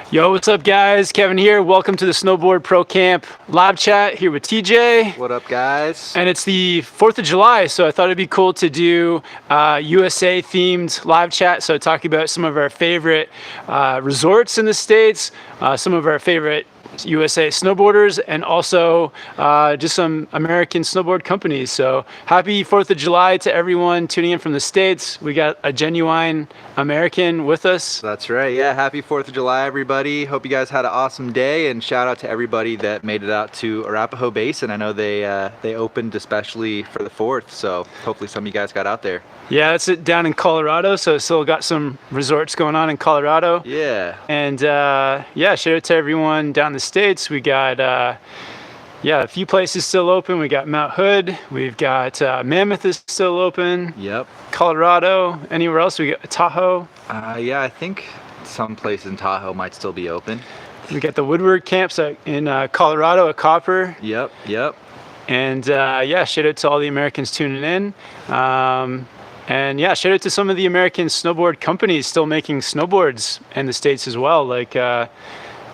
Yo, what's up, guys? Kevin here. Welcome to the Snowboard Pro Camp live chat here with TJ. What up, guys? And it's the 4th of July, so I thought it'd be cool to do USA themed live chat. So talking about some of our favorite resorts in the States, some of our favorite USA snowboarders, and also just some American snowboard companies. So happy 4th of July to everyone tuning in from the States. We got a genuine American with us. That's right. Yeah, happy 4th of July, everybody. Hope you guys had an awesome day, and shout out to everybody that made it out to Arapahoe Basin. I know they opened especially for the 4th, so hopefully some of you guys got out there. Yeah, that's it down in Colorado, so still got some resorts going on in Colorado. Yeah. And yeah, shout out to everyone down in the States. We got a few places still open. We got Mount Hood. We've got Mammoth is still open. Yep. Colorado. Anywhere else? We got Tahoe. Yeah, I think some place in Tahoe might still be open. We got the Woodward camps in Colorado at Copper. Yep. And yeah, shout out to all the Americans tuning in. And yeah, shout out to some of the American snowboard companies still making snowboards in the States as well. Like,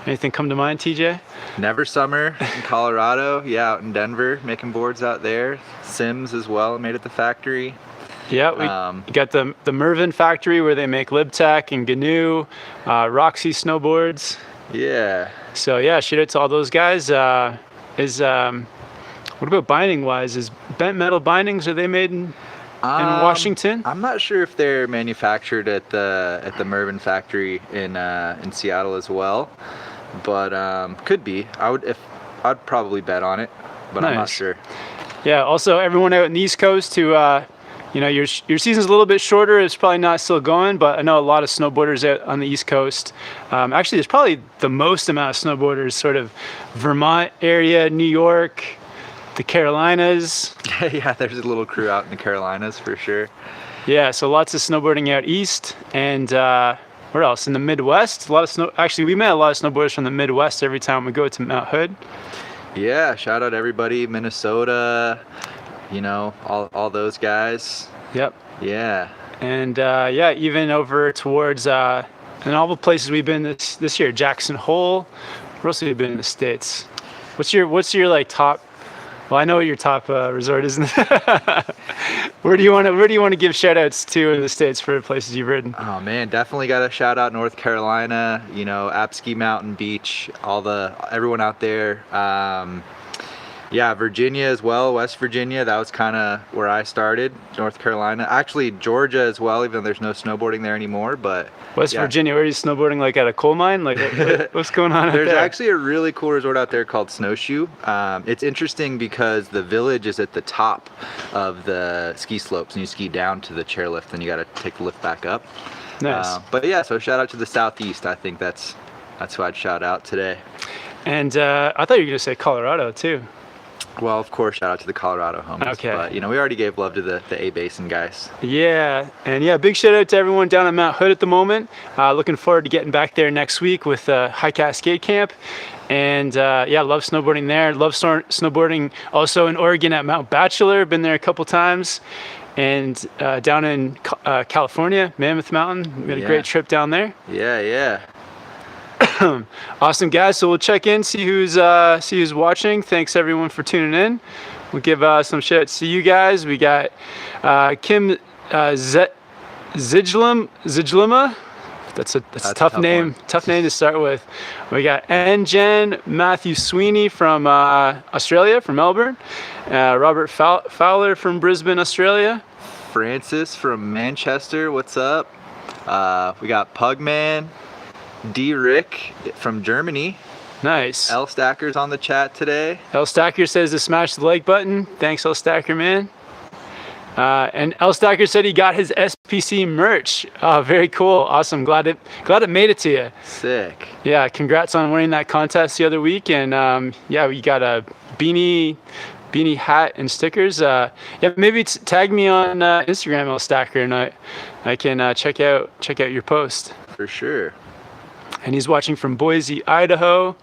anything come to mind, TJ? Never Summer in Colorado. Yeah, out in Denver, making boards out there. Sims as well, made at the factory. Yeah, we got the Mervyn factory where they make Lib Tech and GNU, Roxy snowboards. Yeah. So yeah, shout out to all those guys. What about binding wise? Is Bent Metal Bindings, are they made in Washington? I'm not sure if they're manufactured at the Mervyn factory in Seattle as well, but could be. I'd probably bet on it, but nice. I'm not sure. Yeah. Also, everyone out in the East Coast who, you know, your season's a little bit shorter. It's probably not still going, but I know a lot of snowboarders out on the East Coast. Actually, there's probably the most amount of snowboarders, sort of Vermont area, New York, the Carolinas. Yeah, there's a little crew out in the Carolinas for sure. Yeah, so lots of snowboarding out east, and where else? In the Midwest, a lot of snow. Actually, we met a lot of snowboarders from the Midwest every time we go to Mount Hood. Yeah, shout out everybody, Minnesota, you know, all those guys. Yep. Yeah. And yeah, even over towards and all the places we've been this year, Jackson Hole. Where else have we been in the States? What's your like top? Well, I know what your top resort is. Where do you want to give shout outs to in the States for places you've ridden? Oh man, definitely got to shout out North Carolina, you know, Apsky Mountain Beach, everyone out there. Yeah, Virginia as well, West Virginia, that was kind of where I started. North Carolina, actually Georgia as well, even though there's no snowboarding there anymore, but West Virginia, where are you snowboarding, like at a coal mine? Like what's going on out there? There's actually a really cool resort out there called Snowshoe. It's interesting because the village is at the top of the ski slopes, and you ski down to the chairlift, and you got to take the lift back up. Nice. But yeah, so shout out to the Southeast. I think that's who I'd shout out today. And I thought you were going to say Colorado too. Well, of course, shout out to the Colorado homies. Okay. But, you know, we already gave love to the A-Basin guys. Yeah, and yeah, big shout out to everyone down at Mount Hood at the moment. Looking forward to getting back there next week with High Cascade Camp. And yeah, love snowboarding there. Love snowboarding also in Oregon at Mount Bachelor. Been there a couple times. And down in California, Mammoth Mountain. We had a great trip down there. Yeah. Awesome, guys. So we'll check in, see who's watching. Thanks everyone for tuning in. We'll give some shout outs to you guys. We got Kim Zijlima. That's a tough name. Tough name to start with. We got Jen, Matthew Sweeney from Australia, from Melbourne. Robert Fowler from Brisbane, Australia. Francis from Manchester. What's up? We got Pugman. D. Rick from Germany. Nice. L. Stacker's on the chat today. L. Stacker says to smash the like button. Thanks, L. Stacker, man. And L. Stacker said he got his SPC merch. Oh, very cool. Awesome. Glad it made it to you. Sick. Yeah, congrats on winning that contest the other week. And yeah, we got a beanie hat and stickers. Yeah, maybe tag me on Instagram, L. Stacker, and I can check out your post. For sure. And he's watching from Boise, Idaho.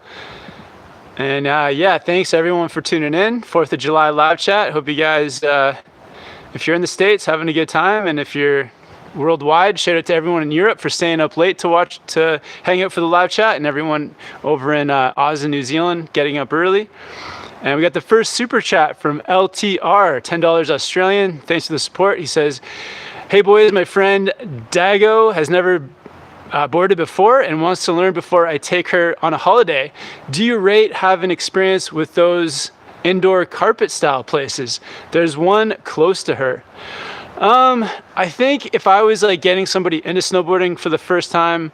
And yeah, thanks everyone for tuning in. 4th of July live chat. Hope you guys, if you're in the States, having a good time. And if you're worldwide. Shout out to everyone in Europe for staying up late to hang out for the live chat, and everyone over in Oz and New Zealand getting up early. And we got the first super chat from LTR, $10 Australian. Thanks for the support. He says, "Hey boys, my friend Dago has never boarded before and wants to learn before I take her on a holiday. Do you rate having experience with those indoor carpet style places? There's one close to her." I think if I was like getting somebody into snowboarding for the first time,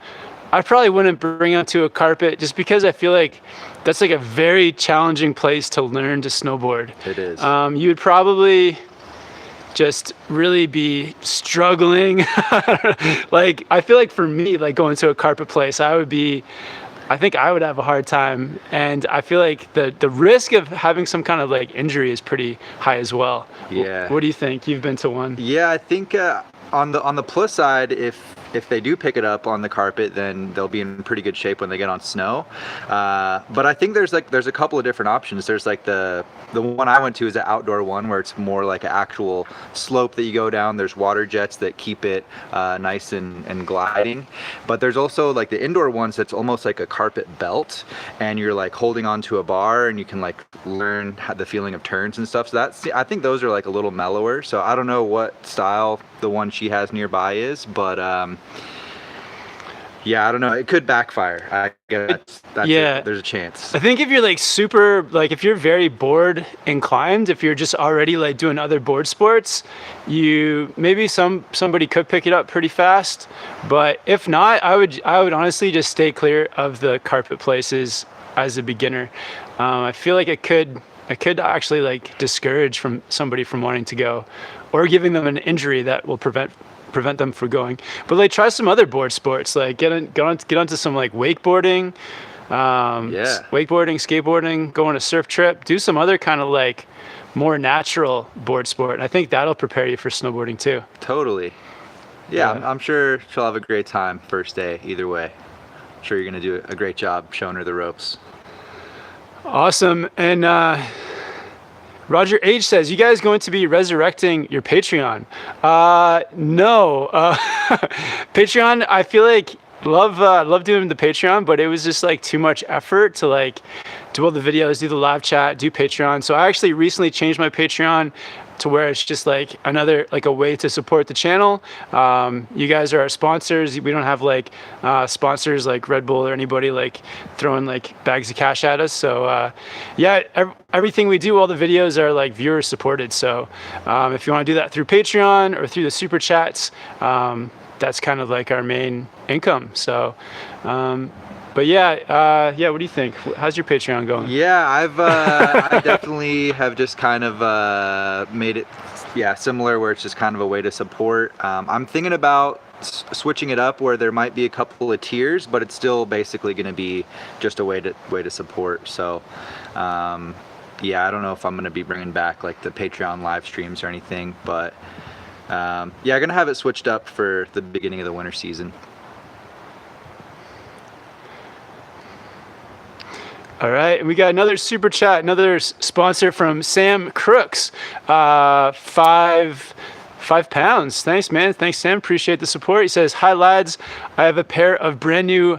I probably wouldn't bring them to a carpet, just because I feel like that's like a very challenging place to learn to snowboard. It is. You would probably just really be struggling. Like, I feel like for me, like going to a carpet place, I think I would have a hard time. And I feel like the risk of having some kind of like injury is pretty high as well. Yeah. What do you think? You've been to one. Yeah, I think on the plus side, if they do pick it up on the carpet, then they'll be in pretty good shape when they get on snow. But I think there's a couple of different options. There's like the one I went to is an outdoor one where it's more like an actual slope that you go down. There's water jets that keep it nice and gliding. But there's also like the indoor ones that's almost like a carpet belt, and you're like holding onto a bar, and you can like learn the feeling of turns and stuff. So I think those are like a little mellower. So I don't know what style the one she has nearby is, but yeah, I don't know. It could backfire. I guess there's a chance. I think if you're like super, like if you're very board inclined, if you're just already like doing other board sports, maybe somebody could pick it up pretty fast. But if not, I would honestly just stay clear of the carpet places as a beginner. I feel like it could actually like discourage from somebody from wanting to go, or giving them an injury that will prevent them from going. But like try some other board sports, like get onto some like wakeboarding, skateboarding, go on a surf trip, do some other kind of like more natural board sport. And I think that'll prepare you for snowboarding too. Totally. Yeah. I'm sure she'll have a great time first day either way. I'm sure you're gonna do a great job showing her the ropes. Awesome. And Roger H says, "You guys going to be resurrecting your Patreon?" No. Patreon, I feel like love doing the Patreon, but it was just like too much effort to like do all the videos, do the live chat, do Patreon. So I actually recently changed my Patreon to where it's just like another, like a way to support the channel. You guys are our sponsors. We don't have like sponsors like Red Bull or anybody like throwing like bags of cash at us. So yeah, everything we do, all the videos are like viewer supported. So if you want to do that through Patreon or through the super chats, that's kind of like our main income. So but yeah, what do you think? How's your Patreon going? Yeah, I definitely have just kind of made it, similar, where it's just kind of a way to support. I'm thinking about switching it up where there might be a couple of tiers, but it's still basically going to be just a way to support. So, yeah, I don't know if I'm going to be bringing back like the Patreon live streams or anything, but yeah, I'm going to have it switched up for the beginning of the winter season. All right, we got another super chat, another sponsor from Sam Crooks, £5. Thanks, man. Thanks, Sam. Appreciate the support. He says, "Hi, lads. I have a pair of brand new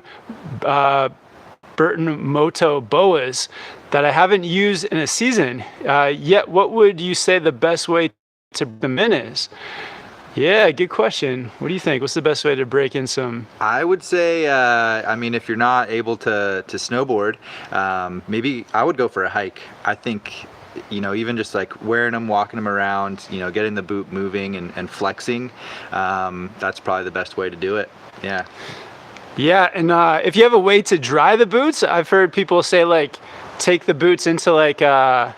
Burton Moto boas that I haven't used in a season yet. What would you say the best way to bring them in is?" Yeah, good question. What do you think? What's the best way to break in some? I would say, I mean, if you're not able to snowboard, maybe I would go for a hike. I think, even just like wearing them, walking them around, getting the boot moving and flexing, that's probably the best way to do it. Yeah. Yeah, and if you have a way to dry the boots, I've heard people say like take the boots into like a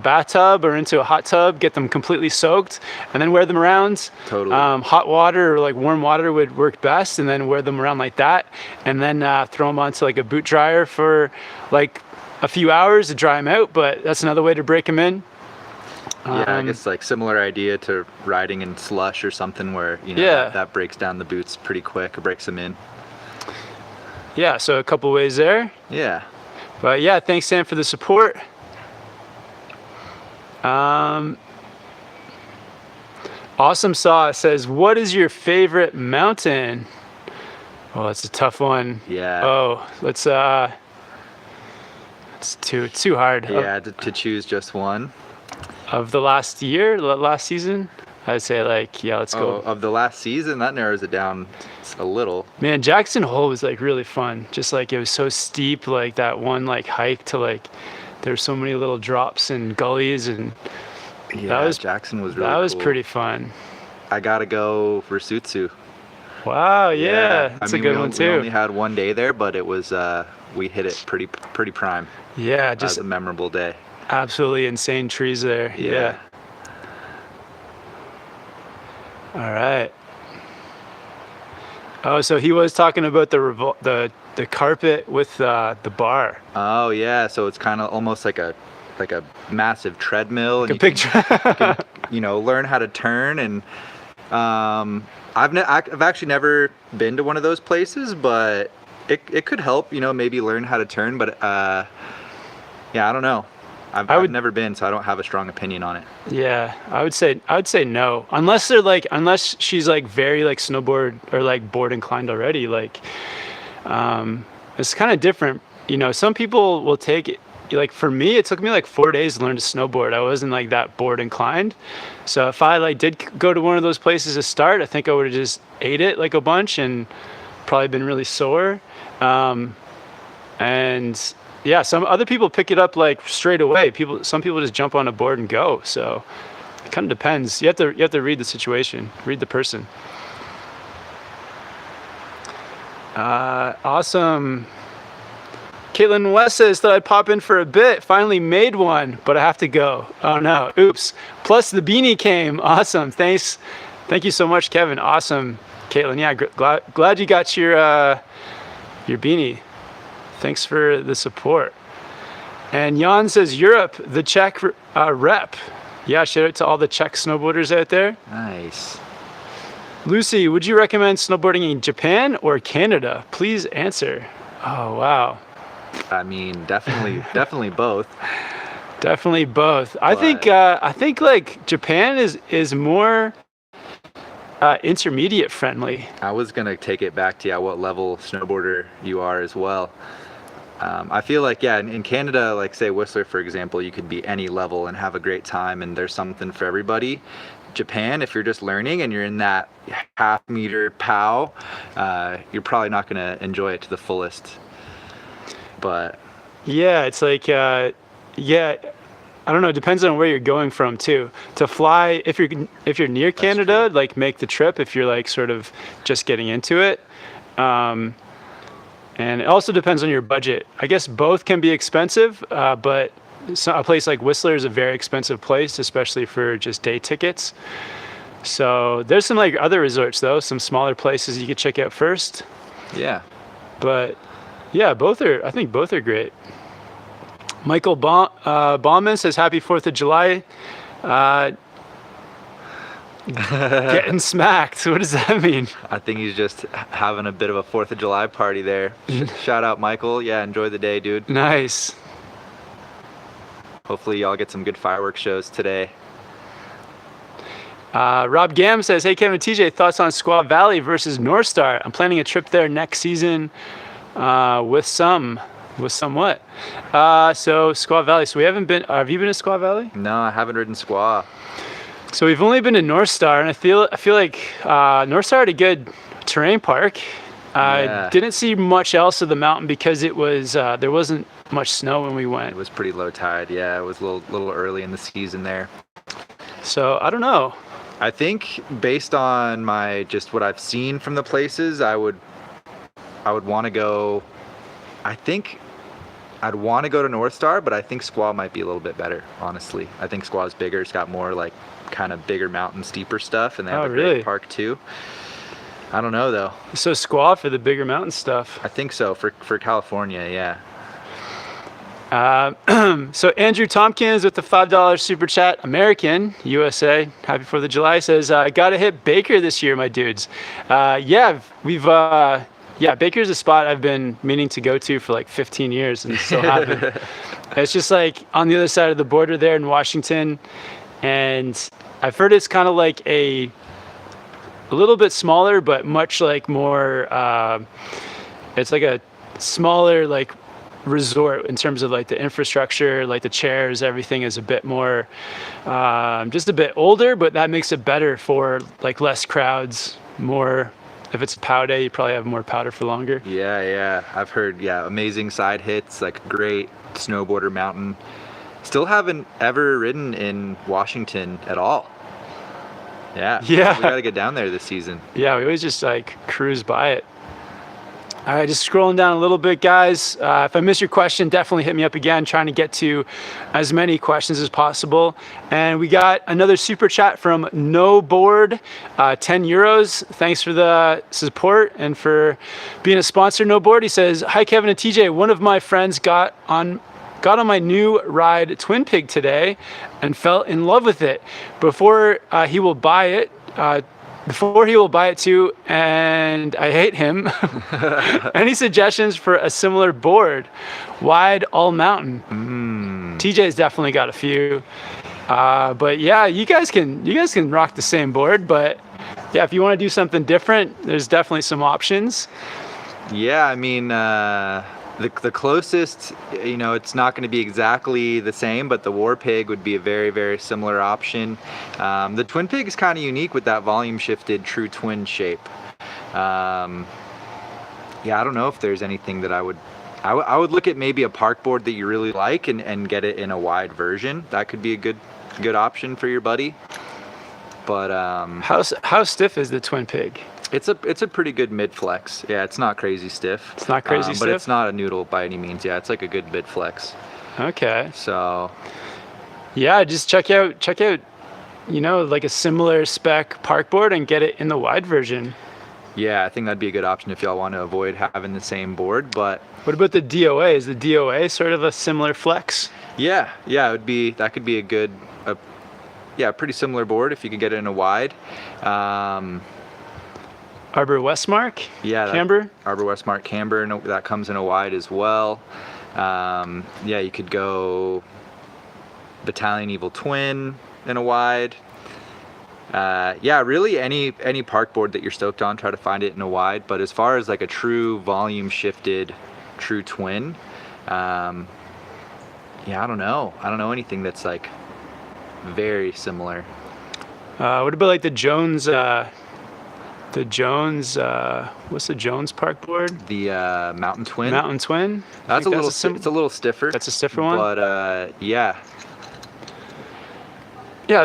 bathtub or into a hot tub, get them completely soaked, and then wear them around. Totally. Hot water or like warm water would work best, and then wear them around like that, and then throw them onto like a boot dryer for like a few hours to dry them out. But that's another way to break them in. Yeah, I guess like similar idea to riding in slush or something where, that breaks down the boots pretty quick, or breaks them in. Yeah, so a couple ways there. Yeah. But yeah, thanks, Sam, for the support. Awesome Sauce says, what is your favorite mountain? Oh, that's a tough one. Yeah. Oh, let's it's too hard. Yeah, to choose just one. Of the last season, I'd say like, yeah, let's go. Of the last season, that narrows it down a little. Man, Jackson Hole was like really fun. Just like it was so steep, like that one like hike to like there's so many little drops and gullies, and yeah, Jackson was really that was cool. pretty fun. I gotta go Risutsu. Wow, yeah, that's a good one too. We only had one day there, but it was we hit it pretty prime. Yeah, just a memorable day. Absolutely insane trees there. Yeah. All right. Oh, so he was talking about the carpet with the bar. Oh yeah, so it's kind of almost like a massive treadmill. Like a big can, learn how to turn. And I've actually never been to one of those places, but it could help, maybe learn how to turn. But yeah, I don't know. I've never been, so I don't have a strong opinion on it. Yeah, I would say no, unless she's like very like snowboard or like board inclined already. Like, it's kind of different. Some people will take it. Like for me, it took me like 4 days to learn to snowboard. I wasn't like that board inclined. So if I like did go to one of those places to start, I think I would have just ate it like a bunch and probably been really sore. And yeah, some other people pick it up like straight away. Some people just jump on a board and go. So it kind of depends. You have to read the situation, read the person. Awesome. Caitlin West says that I'd pop in for a bit. Finally made one, but I have to go. Oh no, oops. Plus the beanie came. Awesome. Thanks. Thank you so much, Kevin. Awesome, Caitlin. Yeah, glad you got your beanie. Thanks for the support. And Jan says Europe, the Czech rep. Yeah, shout out to all the Czech snowboarders out there. Nice. Lucy, would you recommend snowboarding in Japan or Canada? Please answer. Oh wow. I mean, definitely both. Definitely both. I think like Japan is more intermediate friendly. I was gonna take it back to what level snowboarder you are as well. I feel like in Canada, like say Whistler for example, you could be any level and have a great time, and there's something for everybody. Japan, if you're just learning and you're in that half-meter POW, you're probably not gonna enjoy it to the fullest. But yeah, it's like I don't know, it depends on where you're going from too. To fly, if you're near Canada, like make the trip if you're like sort of just getting into it. And it also depends on your budget. I guess both can be expensive, but a place like Whistler is a very expensive place, especially for just day tickets. So there's some like other resorts though, some smaller places you could check out first. Yeah. But yeah, I think both are great. Michael Bauman says, happy 4th of July. Getting smacked. What does that mean? I think he's just having a bit of a 4th of July party there. Shout out, Michael. Yeah, enjoy the day, dude. Nice. Hopefully y'all get some good fireworks shows today. Rob Gam says, hey, Kevin TJ, thoughts on Squaw Valley versus North Star? I'm planning a trip there next season. With somewhat. So Squaw Valley. So we haven't been. Have you been to Squaw Valley? No, I haven't ridden Squaw. So we've only been to North Star, and I feel like North Star had a good terrain park. Didn't see much else of the mountain because it was there wasn't much snow when we went. It was pretty low tide. Yeah, it was a little early in the season there. So I don't know. I think based on what I've seen from the places, I would want to go. I think I'd want to go to North Star, but I think Squaw might be a little bit better, honestly. I think Squaw's bigger. It's got more like kind of bigger mountain, steeper stuff, and they have a great park too. I don't know though. So Squaw for the bigger mountain stuff. I think so for California, yeah. So Andrew Tompkins with the $5 super chat, American, USA, happy 4th of July, says, I gotta hit Baker this year, my dudes. Baker's a spot I've been meaning to go to for like 15 years and still haven't. It's just like on the other side of the border there in Washington. And I've heard it's kind of like a little bit smaller, but much like more. It's like a smaller like resort in terms of like the infrastructure, like the chairs, everything is a bit more, just a bit older, but that makes it better for like less crowds, more. If it's a pow day, you probably have more powder for longer. Yeah, I've heard, amazing side hits, like great snowboarder mountain. Still haven't ever ridden in Washington at all. Yeah. We gotta get down there this season. Yeah, we always just like cruise by it. All right, just scrolling down a little bit, guys. If I miss your question, definitely hit me up again, trying to get to as many questions as possible. And we got another super chat from NoBoard, 10 euros. Thanks for the support and for being a sponsor, NoBoard. He says, hi, Kevin and TJ. One of my friends got on my new ride Twin Pig today and fell in love with it. Before he will buy it too, and I hate him. Any suggestions for a similar board? Wide, all mountain. TJ's definitely got a few. But yeah, you guys can rock the same board, but yeah, if you want to do something different, there's definitely some options. Yeah, I mean, the closest, it's not going to be exactly the same, but the War Pig would be a very, very similar option. The Twin Pig is kind of unique with that volume shifted true twin shape. I don't know if there's anything that I would look at maybe a park board that you really like and get it in a wide version. That could be a good option for your buddy. But how stiff is the Twin Pig? It's a pretty good mid flex. Yeah, it's not crazy stiff. It's not crazy stiff, but it's not a noodle by any means. Yeah, it's like a good mid flex. Okay. So, yeah, just check out, like a similar spec park board and get it in the wide version. Yeah, I think that'd be a good option if y'all want to avoid having the same board. But what about the DOA? Is the DOA sort of a similar flex? Yeah, that could be a good, pretty similar board if you could get it in a wide. Arbor Westmark? Yeah. Camber? Arbor Westmark Camber, that comes in a wide as well. You could go Battalion Evil Twin in a wide. Really any park board that you're stoked on, try to find it in a wide. But as far as like a true volume shifted true twin, I don't know. I don't know anything that's like very similar. What about like the Jones, what's the Jones park board? The Mountain Twin. Mountain Twin. It's a little stiffer. That's a stiffer one. But yeah,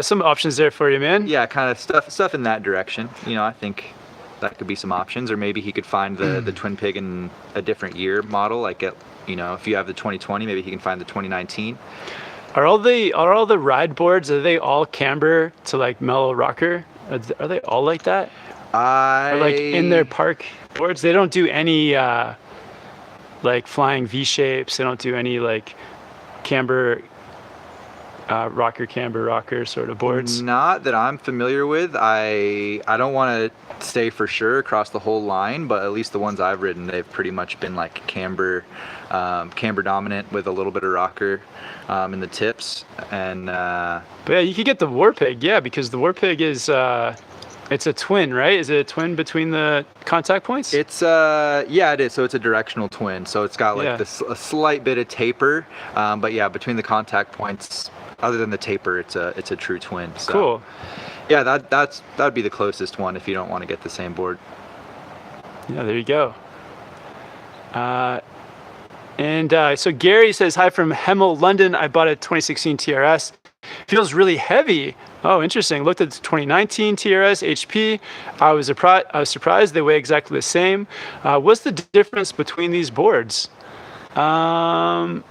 some options there for you, man. Yeah, kind of stuff in that direction. I think that could be some options, or maybe he could find the Twin Pig in a different year model. Like if you have the 2020, maybe he can find the 2019. Are all the ride boards, are they all camber to like mellow rocker? Are they all like that? Or like in their park boards, they don't do any like flying V shapes. They don't do any like camber rocker sort of boards. Not that I'm familiar with. I don't want to say for sure across the whole line, but at least the ones I've ridden, they've pretty much been like camber dominant with a little bit of rocker in the tips. And but yeah, you could get the War Pig, because the War Pig is it's a twin, right? Is it a twin between the contact points? It's it is. So it's a directional twin. So it's got like a slight bit of taper, but between the contact points, other than the taper, it's a true twin. So, cool. Yeah, that would be the closest one if you don't want to get the same board. Yeah, there you go. So Gary says, hi from Hemel, London. I bought a 2016 TRS. Feels really heavy. Oh, interesting. Looked at the 2019 TRS HP. I was surprised they weigh exactly the same. What's the difference between these boards? I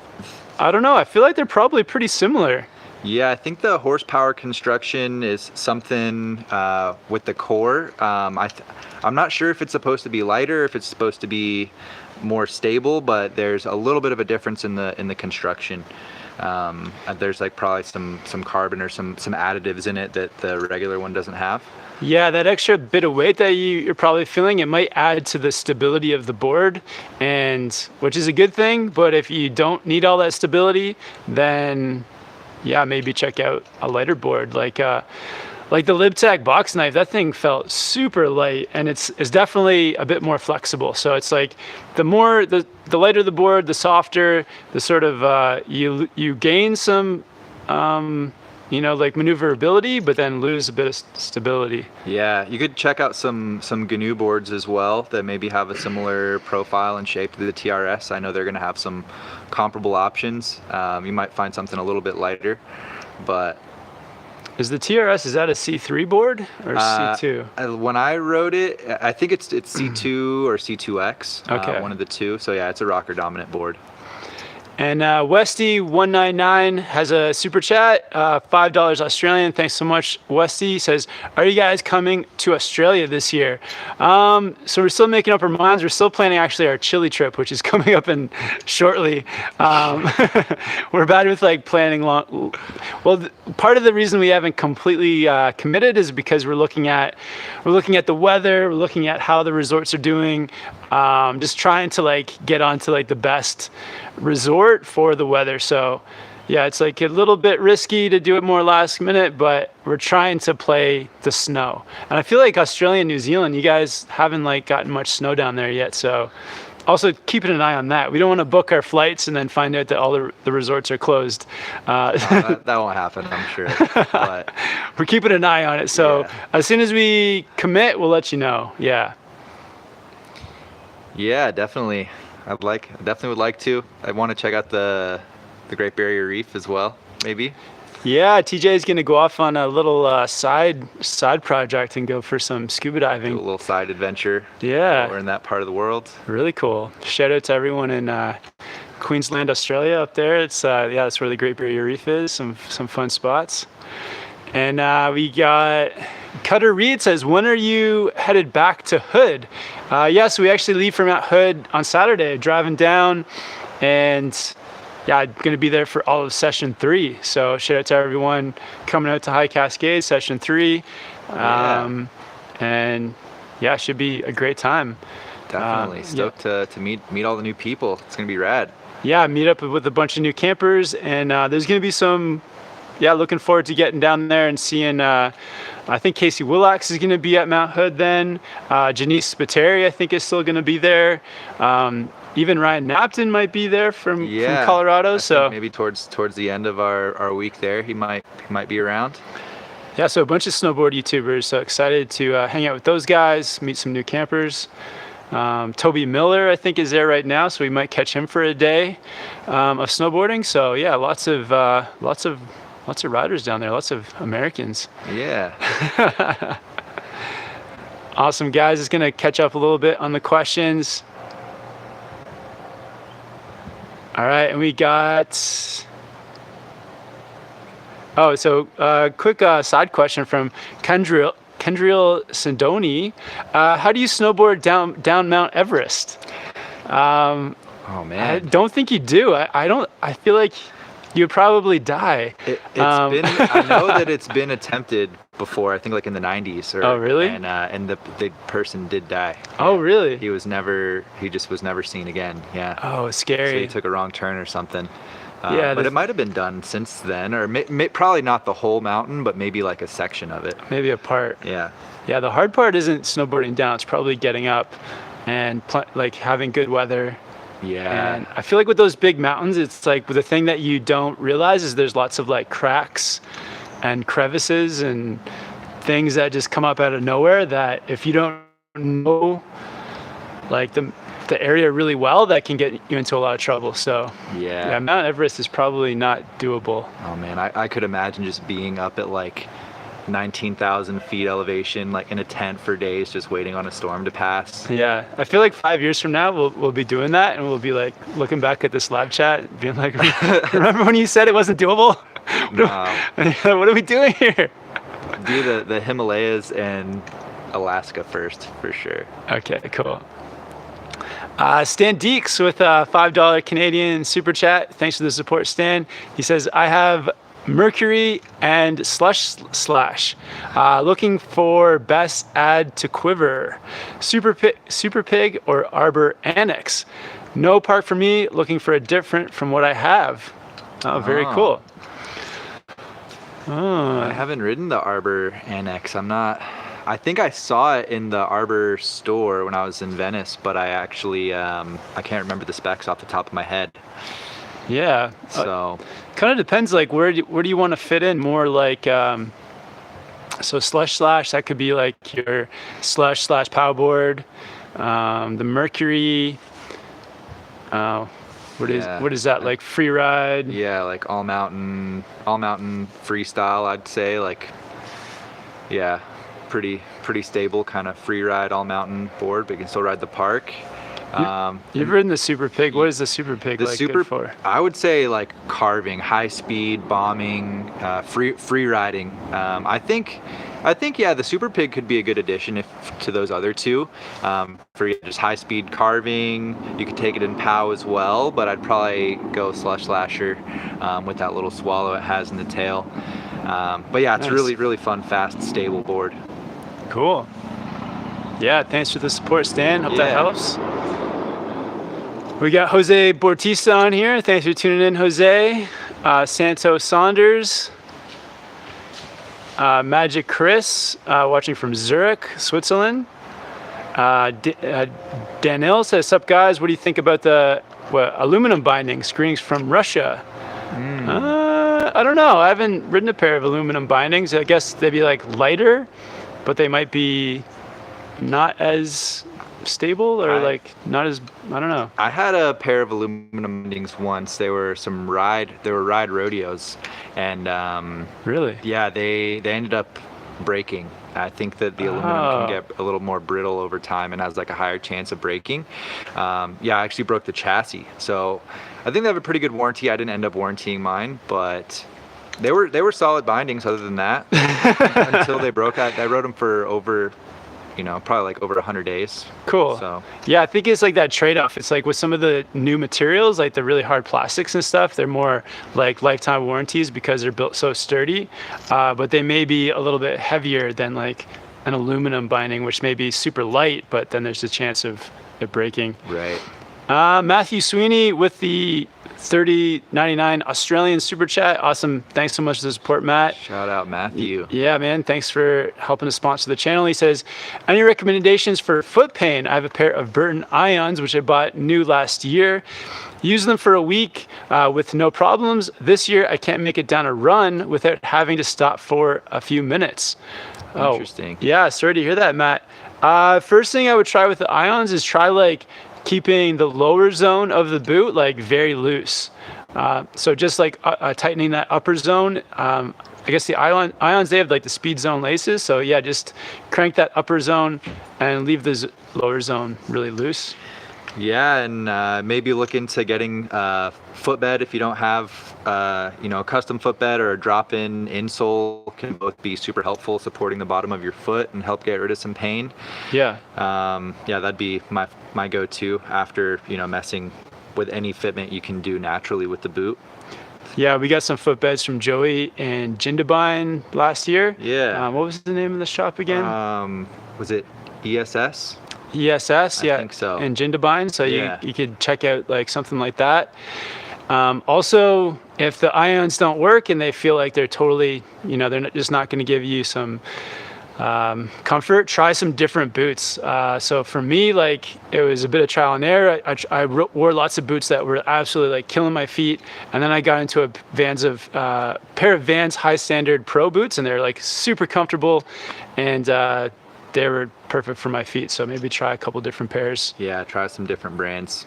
don't know. I feel like they're probably pretty similar. Yeah, I think the horsepower construction is something with the core. I'm not sure if it's supposed to be lighter, if it's supposed to be more stable, but there's a little bit of a difference in the construction. There's like probably some carbon or some additives in it that the regular one doesn't have. Yeah, that extra bit of weight that you're probably feeling, it might add to the stability of the board, and which is a good thing. But if you don't need all that stability, then maybe check out a lighter board. Like Like the Lib Tech box knife, that thing felt super light, and it's definitely a bit more flexible. So it's like the lighter the board, the softer, the sort of you gain some like maneuverability, but then lose a bit of stability. Yeah, you could check out some GNU boards as well that maybe have a similar profile and shape to the TRS. I know they're going to have some comparable options. You might find something a little bit lighter, but is the TRS, is that a C3 board or C2? When I rode it, I think it's C2 or C2X, okay. One of the two. So yeah, it's a rocker dominant board. And Westy199 has a super chat, $5 Australian. Thanks so much, Westy. Says, are you guys coming to Australia this year? So we're still making up our minds. We're still planning actually our Chile trip, which is coming up in shortly. We're bad with like planning long. Well, part of the reason we haven't completely committed is because we're looking at the weather, we're looking at how the resorts are doing, just trying to like get onto like the best resort for the weather. So yeah, it's like a little bit risky to do it more last minute, but we're trying to play the snow. And I feel like Australia and New Zealand, you guys haven't like gotten much snow down there yet. So also keeping an eye on that. We don't want to book our flights and then find out that all the resorts are closed. That won't happen, I'm sure. But we're keeping an eye on it. So yeah. As soon as we commit, we'll let you know. Yeah. Yeah, definitely. Definitely would like to. I want to check out the Great Barrier Reef as well, maybe. Yeah, TJ is going to go off on a little side project and go for some scuba diving. Do a little side adventure. Yeah. Or in that part of the world. Really cool. Shout out to everyone in Queensland, Australia up there. It's that's where the Great Barrier Reef is. Some fun spots. And we got Cutter Reed says, when are you headed back to Hood? Yes, we actually leave from Mount Hood on Saturday, driving down, and yeah, I'm going to be there for all of session 3. So shout out to everyone coming out to High Cascade, session 3. And yeah, it should be a great time. Definitely. Stoked to meet all the new people. It's going to be rad. Yeah, meet up with a bunch of new campers, and there's going to be some, looking forward to getting down there and seeing, I think Casey Willax is going to be at Mount Hood then. Janice Spiteri, I think, is still going to be there. Even Ryan Napton might be there from Colorado. So maybe towards the end of our week there, he might be around. Yeah, so a bunch of snowboard YouTubers. So excited to hang out with those guys, meet some new campers. Toby Miller, I think, is there right now, so we might catch him for a day of snowboarding. So yeah, lots of riders down there, lots of Americans. Yeah. Awesome, guys. Just gonna catch up a little bit on the questions. All right, and we got, quick side question from Kendriel Sindoni. How do you snowboard down Mount Everest? Oh man. I don't think you do. I feel like you'd probably die. I know that it's been attempted before, I think like in the 90s. Oh, really? And the person did die. Oh, really? He just was never seen again. Yeah. Oh, scary. So he took a wrong turn or something. But it might have been done since then, or probably not the whole mountain, but maybe like a section of it. Maybe a part. Yeah. Yeah, the hard part isn't snowboarding down. It's probably getting up and like having good weather. Yeah. And I feel like with those big mountains, it's like the thing that you don't realize is there's lots of like cracks and crevices and things that just come up out of nowhere that if you don't know like the area really well, that can get you into a lot of trouble. So yeah, Mount Everest is probably not doable. Oh man, I could imagine just being up at like 19,000 feet elevation, like in a tent for days, just waiting on a storm to pass. Yeah, I feel like 5 years from now we'll be doing that, and we'll be like looking back at this live chat, being like, "Remember when you said it wasn't doable? What are we doing here?" Do the Himalayas and Alaska first, for sure. Okay, cool. Stan Deeks with a $5 Canadian super chat. Thanks for the support, Stan. He says, I have Mercury and Slush Slash. Looking for best add to Quiver. Super Pig or Arbor Annex. No park for me. Looking for a different from what I have. Oh, very cool. I haven't ridden the Arbor NX. I think I saw it in the Arbor store when I was in Venice, but I actually, I can't remember the specs off the top of my head. Yeah. So Kind of depends, like where do you want to fit in more, like so slush slash, that could be like your slush slash powerboard, the Mercury, what is that, like free ride? Yeah, like all mountain freestyle, I'd say. Like, yeah, pretty stable kind of free ride all mountain board, but you can still ride the park. You've ridden the Super Pig. What is the Super Pig The like Super, good for? I would say like carving, high speed, bombing, free riding. I think yeah, the Super Pig could be a good addition to those other two. For just high speed carving, you could take it in POW as well, but I'd probably go Slush Lasher with that little swallow it has in the tail. But yeah, it's Nice. really fun, fast, stable board. Cool. Yeah, thanks for the support, Stan. Hope that Yeah. helps. We got Jose Bautista on here. Thanks for tuning in, Jose. Santo Saunders. Magic Chris, watching from Zurich, Switzerland. Daniel says, "Sup guys, what do you think about the aluminum bindings, screenings from Russia?" I don't know. I haven't ridden a pair of aluminum bindings. I guess they'd be like lighter, but they might be not as stable, or like not as, I don't know. I had a pair of aluminum bindings once. They were ride rodeos, and Really? yeah, they ended up breaking. I think that the aluminum can get a little more brittle over time and has like a higher chance of breaking. Yeah, I actually broke the chassis. So I think they have a pretty good warranty. I didn't end up warrantying mine, but they were solid bindings other than that until they broke. I rode them for over, probably like over 100 days. Cool. So yeah, I think it's like that trade-off. It's like with some of the new materials, like the really hard plastics and stuff, they're more like lifetime warranties because they're built so sturdy, but they may be a little bit heavier than like an aluminum binding, which may be super light, but then there's a chance of it breaking. right. Matthew Sweeney with the 30.99 Australian super chat. Awesome. Thanks so much for the support, Matt. Shout out Matthew. Yeah, man. Thanks for helping to sponsor the channel. He says, any recommendations for foot pain? I have a pair of Burton Ions, which I bought new last year. Used them for a week with no problems. This year, I can't make it down a run without having to stop for a few minutes. Interesting. Yeah, sorry to hear that, Matt. First thing I would try with the Ions is try like keeping the lower zone of the boot like very loose. So just like tightening that upper zone. I guess the Ions, they have like the speed zone laces. So yeah, just crank that upper zone and leave the lower zone really loose. Yeah, and maybe look into getting a footbed if you don't have, a custom footbed, or a drop-in insole can both be super helpful, supporting the bottom of your foot and help get rid of some pain. Yeah. Yeah, that'd be my go-to after, messing with any fitment you can do naturally with the boot. Yeah, we got some footbeds from Joey and Jindabyne last year. Yeah. What was the name of the shop again? Was it ESS? ESS, yeah. I think so. And Jindabyne, so Yeah. you could check out like something like that. Also, if the Ions don't work and they feel like they're totally, they're just not going to give you some comfort, try some different boots. So for me, like, it was a bit of trial and error. I wore lots of boots that were absolutely like killing my feet, and then I got into a pair of Vans High Standard Pro boots, and they're like super comfortable, and they were perfect for my feet. So maybe try a couple different pairs. Yeah, try some different brands.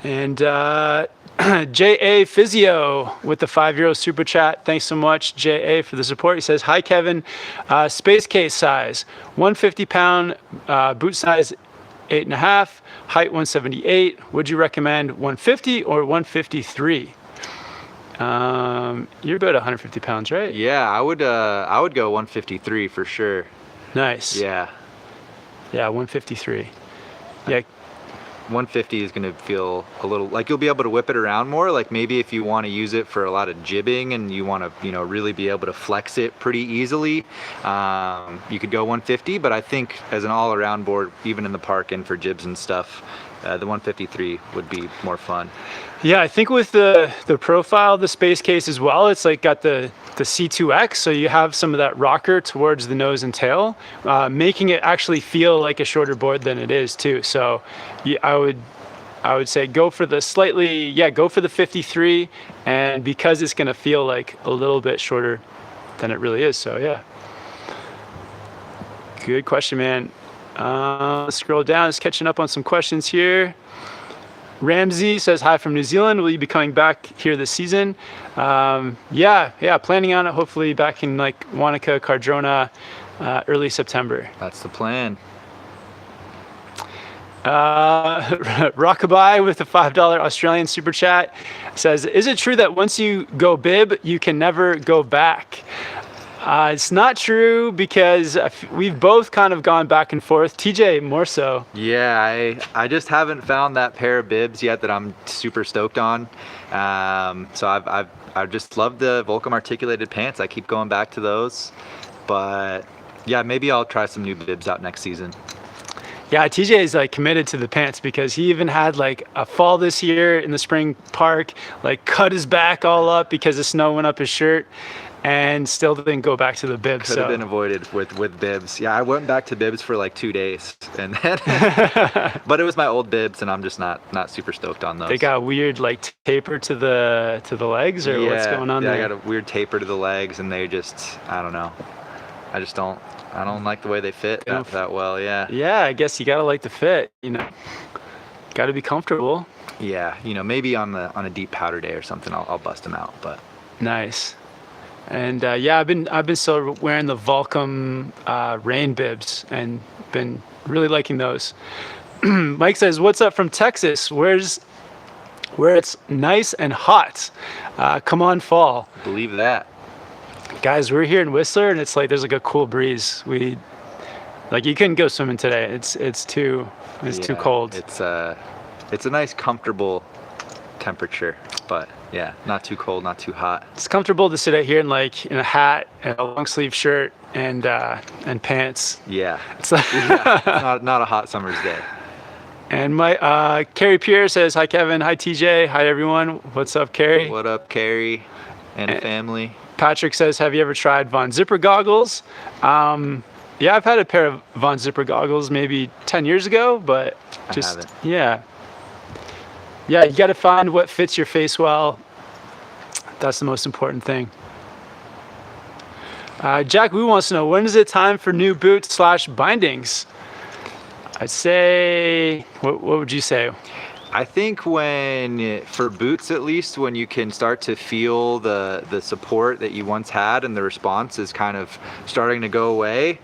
And J.A. Physio with the €5 super chat. Thanks so much, J.A., for the support. He says, hi, Kevin. Space case size, 150-pound, boot size 8.5, height 178. Would you recommend 150 or 153? You're about 150 pounds, right? Yeah, I would go 153 for sure. Nice. Yeah. Yeah, 153. Yeah. 150 is going to feel a little like you'll be able to whip it around more. Like maybe if you want to use it for a lot of jibbing and you want to, really be able to flex it pretty easily, you could go 150. But I think as an all-around board, even in the park and for jibs and stuff, the 153 would be more fun. Yeah, I think with the profile of the Space Case as well, it's like got the C2X, so you have some of that rocker towards the nose and tail, making it actually feel like a shorter board than it is too. So I would say go for the 53, and because it's gonna feel like a little bit shorter than it really is. So yeah, good question, man. Let's scroll down, just catching up on some questions here. Ramsey says, hi from New Zealand. Will you be coming back here this season? Yeah, planning on it. Hopefully back in like Wanaka, Cardrona, early September. That's the plan. Rockabye with a $5 Australian super chat says, is it true that once you go bib, you can never go back? It's not true, because we've both kind of gone back and forth. TJ more so. Yeah, I just haven't found that pair of bibs yet that I'm super stoked on. So I've just loved the Volcom articulated pants. I keep going back to those, but yeah, maybe I'll try some new bibs out next season. Yeah, TJ is like committed to the pants, because he even had like a fall this year in the spring park, like cut his back all up because the snow went up his shirt, and still didn't go back to the bibs. Could have been avoided with bibs. Yeah, I went back to bibs for like 2 days, and then but it was my old bibs, and I'm just not super stoked on those. They got a weird like taper to the legs, or what's going on there? Yeah, I got a weird taper to the legs, and they just, I don't know. I don't like the way they fit that well. Yeah. Yeah, I guess you gotta like the fit. Gotta be comfortable. Yeah, maybe on a deep powder day or something, I'll bust them out. But nice. And yeah, I've been still wearing the Volcom rain bibs and been really liking those. Mike says, what's up from Texas? Where it's nice and hot. Come on, fall. Believe that. Guys, we're here in Whistler, and it's like there's like a cool breeze. You couldn't go swimming today. It's too cold. It's a nice comfortable temperature, but yeah, not too cold, not too hot. It's comfortable to sit out here in a hat and a long sleeve shirt and pants. Yeah. It's like not a hot summer's day. And my Carrie Pierce says, hi Kevin, hi TJ, hi everyone. What's up, Carrie? What up, Carrie and family? Patrick says, have you ever tried Von Zipper goggles? Yeah, I've had a pair of Von Zipper goggles maybe 10 years ago, but just I haven't. Yeah, you got to find what fits your face well. That's the most important thing. Jack Wu wants to know, when is it time for new boots / bindings? I'd say, what would you say? I think for boots at least, when you can start to feel the support that you once had and the response is kind of starting to go away,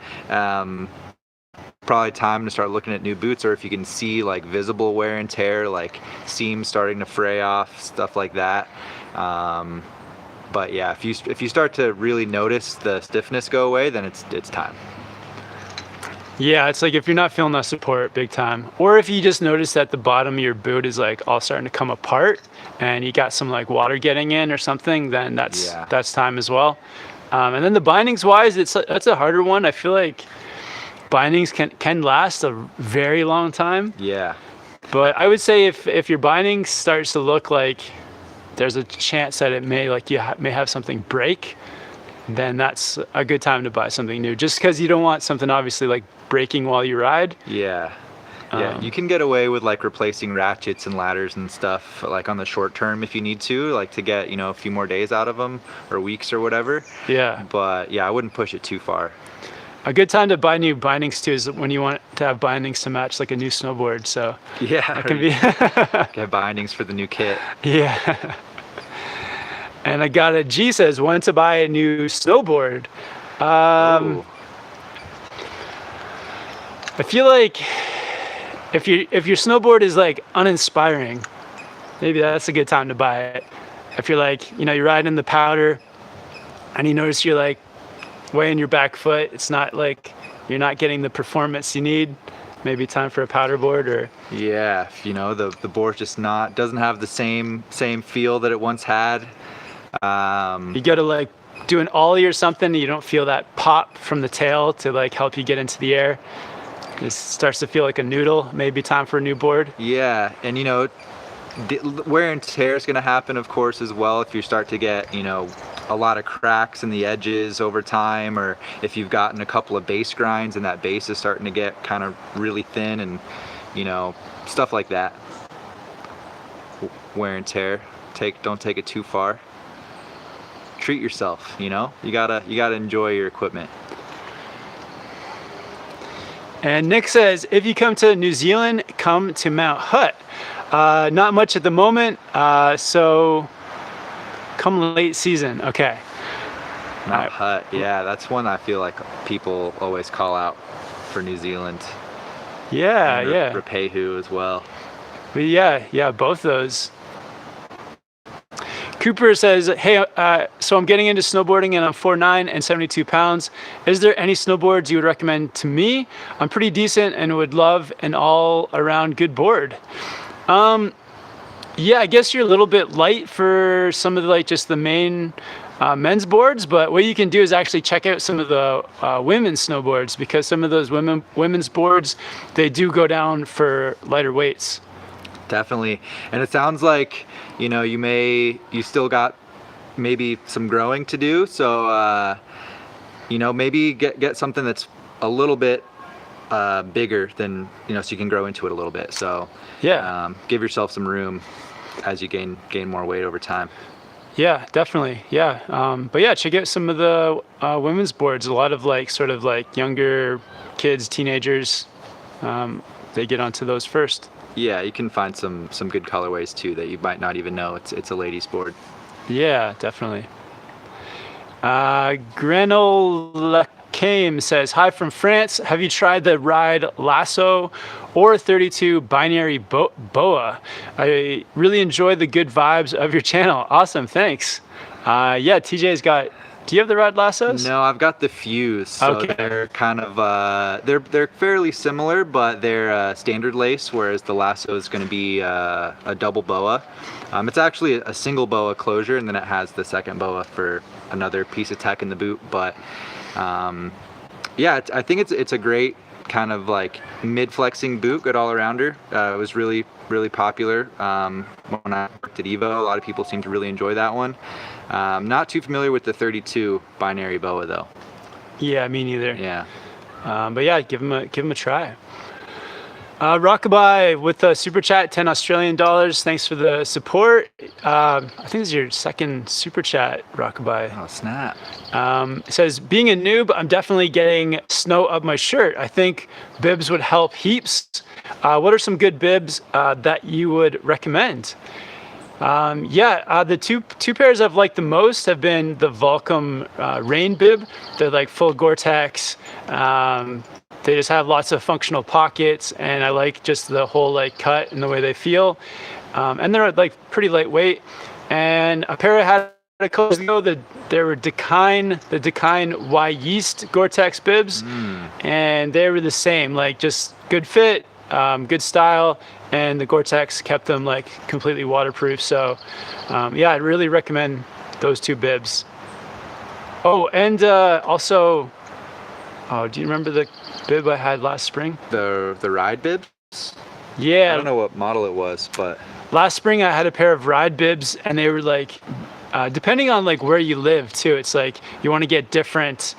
probably time to start looking at new boots. Or if you can see like visible wear and tear, like seams starting to fray off, stuff like that. But yeah, if you start to really notice the stiffness go away, then it's time. Yeah, it's like if you're not feeling that support big time, or if you just notice that the bottom of your boot is like all starting to come apart and you got some like water getting in or something, then that's time as well. And then the bindings wise, that's a harder one. I feel like bindings can last a very long time. Yeah. But I would say if your binding starts to look like there's a chance that it may may have something break, then that's a good time to buy something new. Just because you don't want something obviously like breaking while you ride. Yeah. You can get away with like replacing ratchets and ladders and stuff like on the short term if you need to, like to get a few more days out of them or weeks or whatever. Yeah. But yeah, I wouldn't push it too far. A good time to buy new bindings too is when you want to have bindings to match like a new snowboard. So yeah, that can be get bindings for the new kit. Yeah. And I got a G says, when to buy a new snowboard. I feel like if your snowboard is like uninspiring, maybe that's a good time to buy it. If you're like, you're riding in the powder and you notice you're like weighing your back foot, it's not like you're not getting the performance you need, maybe time for a powder board, or Yeah, you know, the board just doesn't have the same feel that it once had. you go to like do an ollie or something, and you don't feel that pop from the tail to like help you get into the air. It starts to feel like a noodle. Maybe time for a new board. Yeah, and you know, wear and tear is going to happen, of course, as well if you start to get, you know, a lot of cracks in the edges over time, or if you've gotten a couple of base grinds and that base is starting to get kind of really thin, and you know, stuff like that. Wear and tear. Don't take it too far. Treat yourself, you know? You gotta enjoy your equipment. And Nick says, if you come to New Zealand, come to Mount Hutt. Not much at the moment, so come late season. Okay. Mount Hutt, yeah, that's one I feel like people always call out for New Zealand. Yeah, and yeah. Rapehu as well. But yeah, both those. Cooper says, hey, so I'm getting into snowboarding and I'm 4'9" and 72 pounds. Is there any snowboards you would recommend to me? I'm pretty decent and would love an all-around good board. Yeah, I guess you're a little bit light for some of the, like just the main men's boards, but what you can do is actually check out some of the women's snowboards, because some of those women's boards, they do go down for lighter weights. Definitely. And it sounds like, you know, you still got maybe some growing to do. So, you know, maybe get something that's a little bit bigger than, you know, so you can grow into it a little bit. So yeah, give yourself some room as you gain more weight over time. Yeah, definitely. Yeah. But yeah, check out some of the women's boards. A lot of like sort of like younger kids, teenagers, they get onto those first. Yeah, you can find some good colorways too that you might not even know it's a ladies board. Yeah, definitely. Grenola Came says, hi from France. Have you tried the ride Lasso or 32 binary boa? I really enjoy the good vibes of your channel. Awesome, thanks. Yeah, TJ's got. Do you have the ride Lassos? No, I've got the Fuse. So okay. They're kind of they're fairly similar, but they're standard lace, whereas the Lasso is going to be a double boa. It's actually a single boa closure, and then it has the second boa for another piece of tech in the boot. But yeah, I think it's a great kind of like mid-flexing boot, good all-arounder. It was really popular when I worked at Evo. A lot of people seem to really enjoy that one. Not too familiar with the 32 binary boa though. Yeah, me neither. Yeah. But yeah, give him a try. Rockabye with a super chat, 10 Australian dollars. Thanks for the support. I think this is your second super chat, Rockabye. Oh, snap. It says, being a noob, I'm definitely getting snow up my shirt. I think bibs would help heaps. What are some good bibs that you would recommend? The two pairs I've liked the most have been the Volcom rain bib. They're like full Gore-Tex. They just have lots of functional pockets, and I like just the whole like cut and the way they feel. And they're like pretty lightweight. And a pair I had a couple years ago, they were the Dakine Y Yeast Gore-Tex bibs, and they were the same, like just good fit, good style, and the Gore-Tex kept them like completely waterproof. So yeah, I'd really recommend those two bibs. Oh, and also, do you remember the bib I had last spring? The ride bibs? Yeah. I don't know what model it was, but last spring I had a pair of ride bibs, and they were like, depending on like where you live too, it's like you want to get different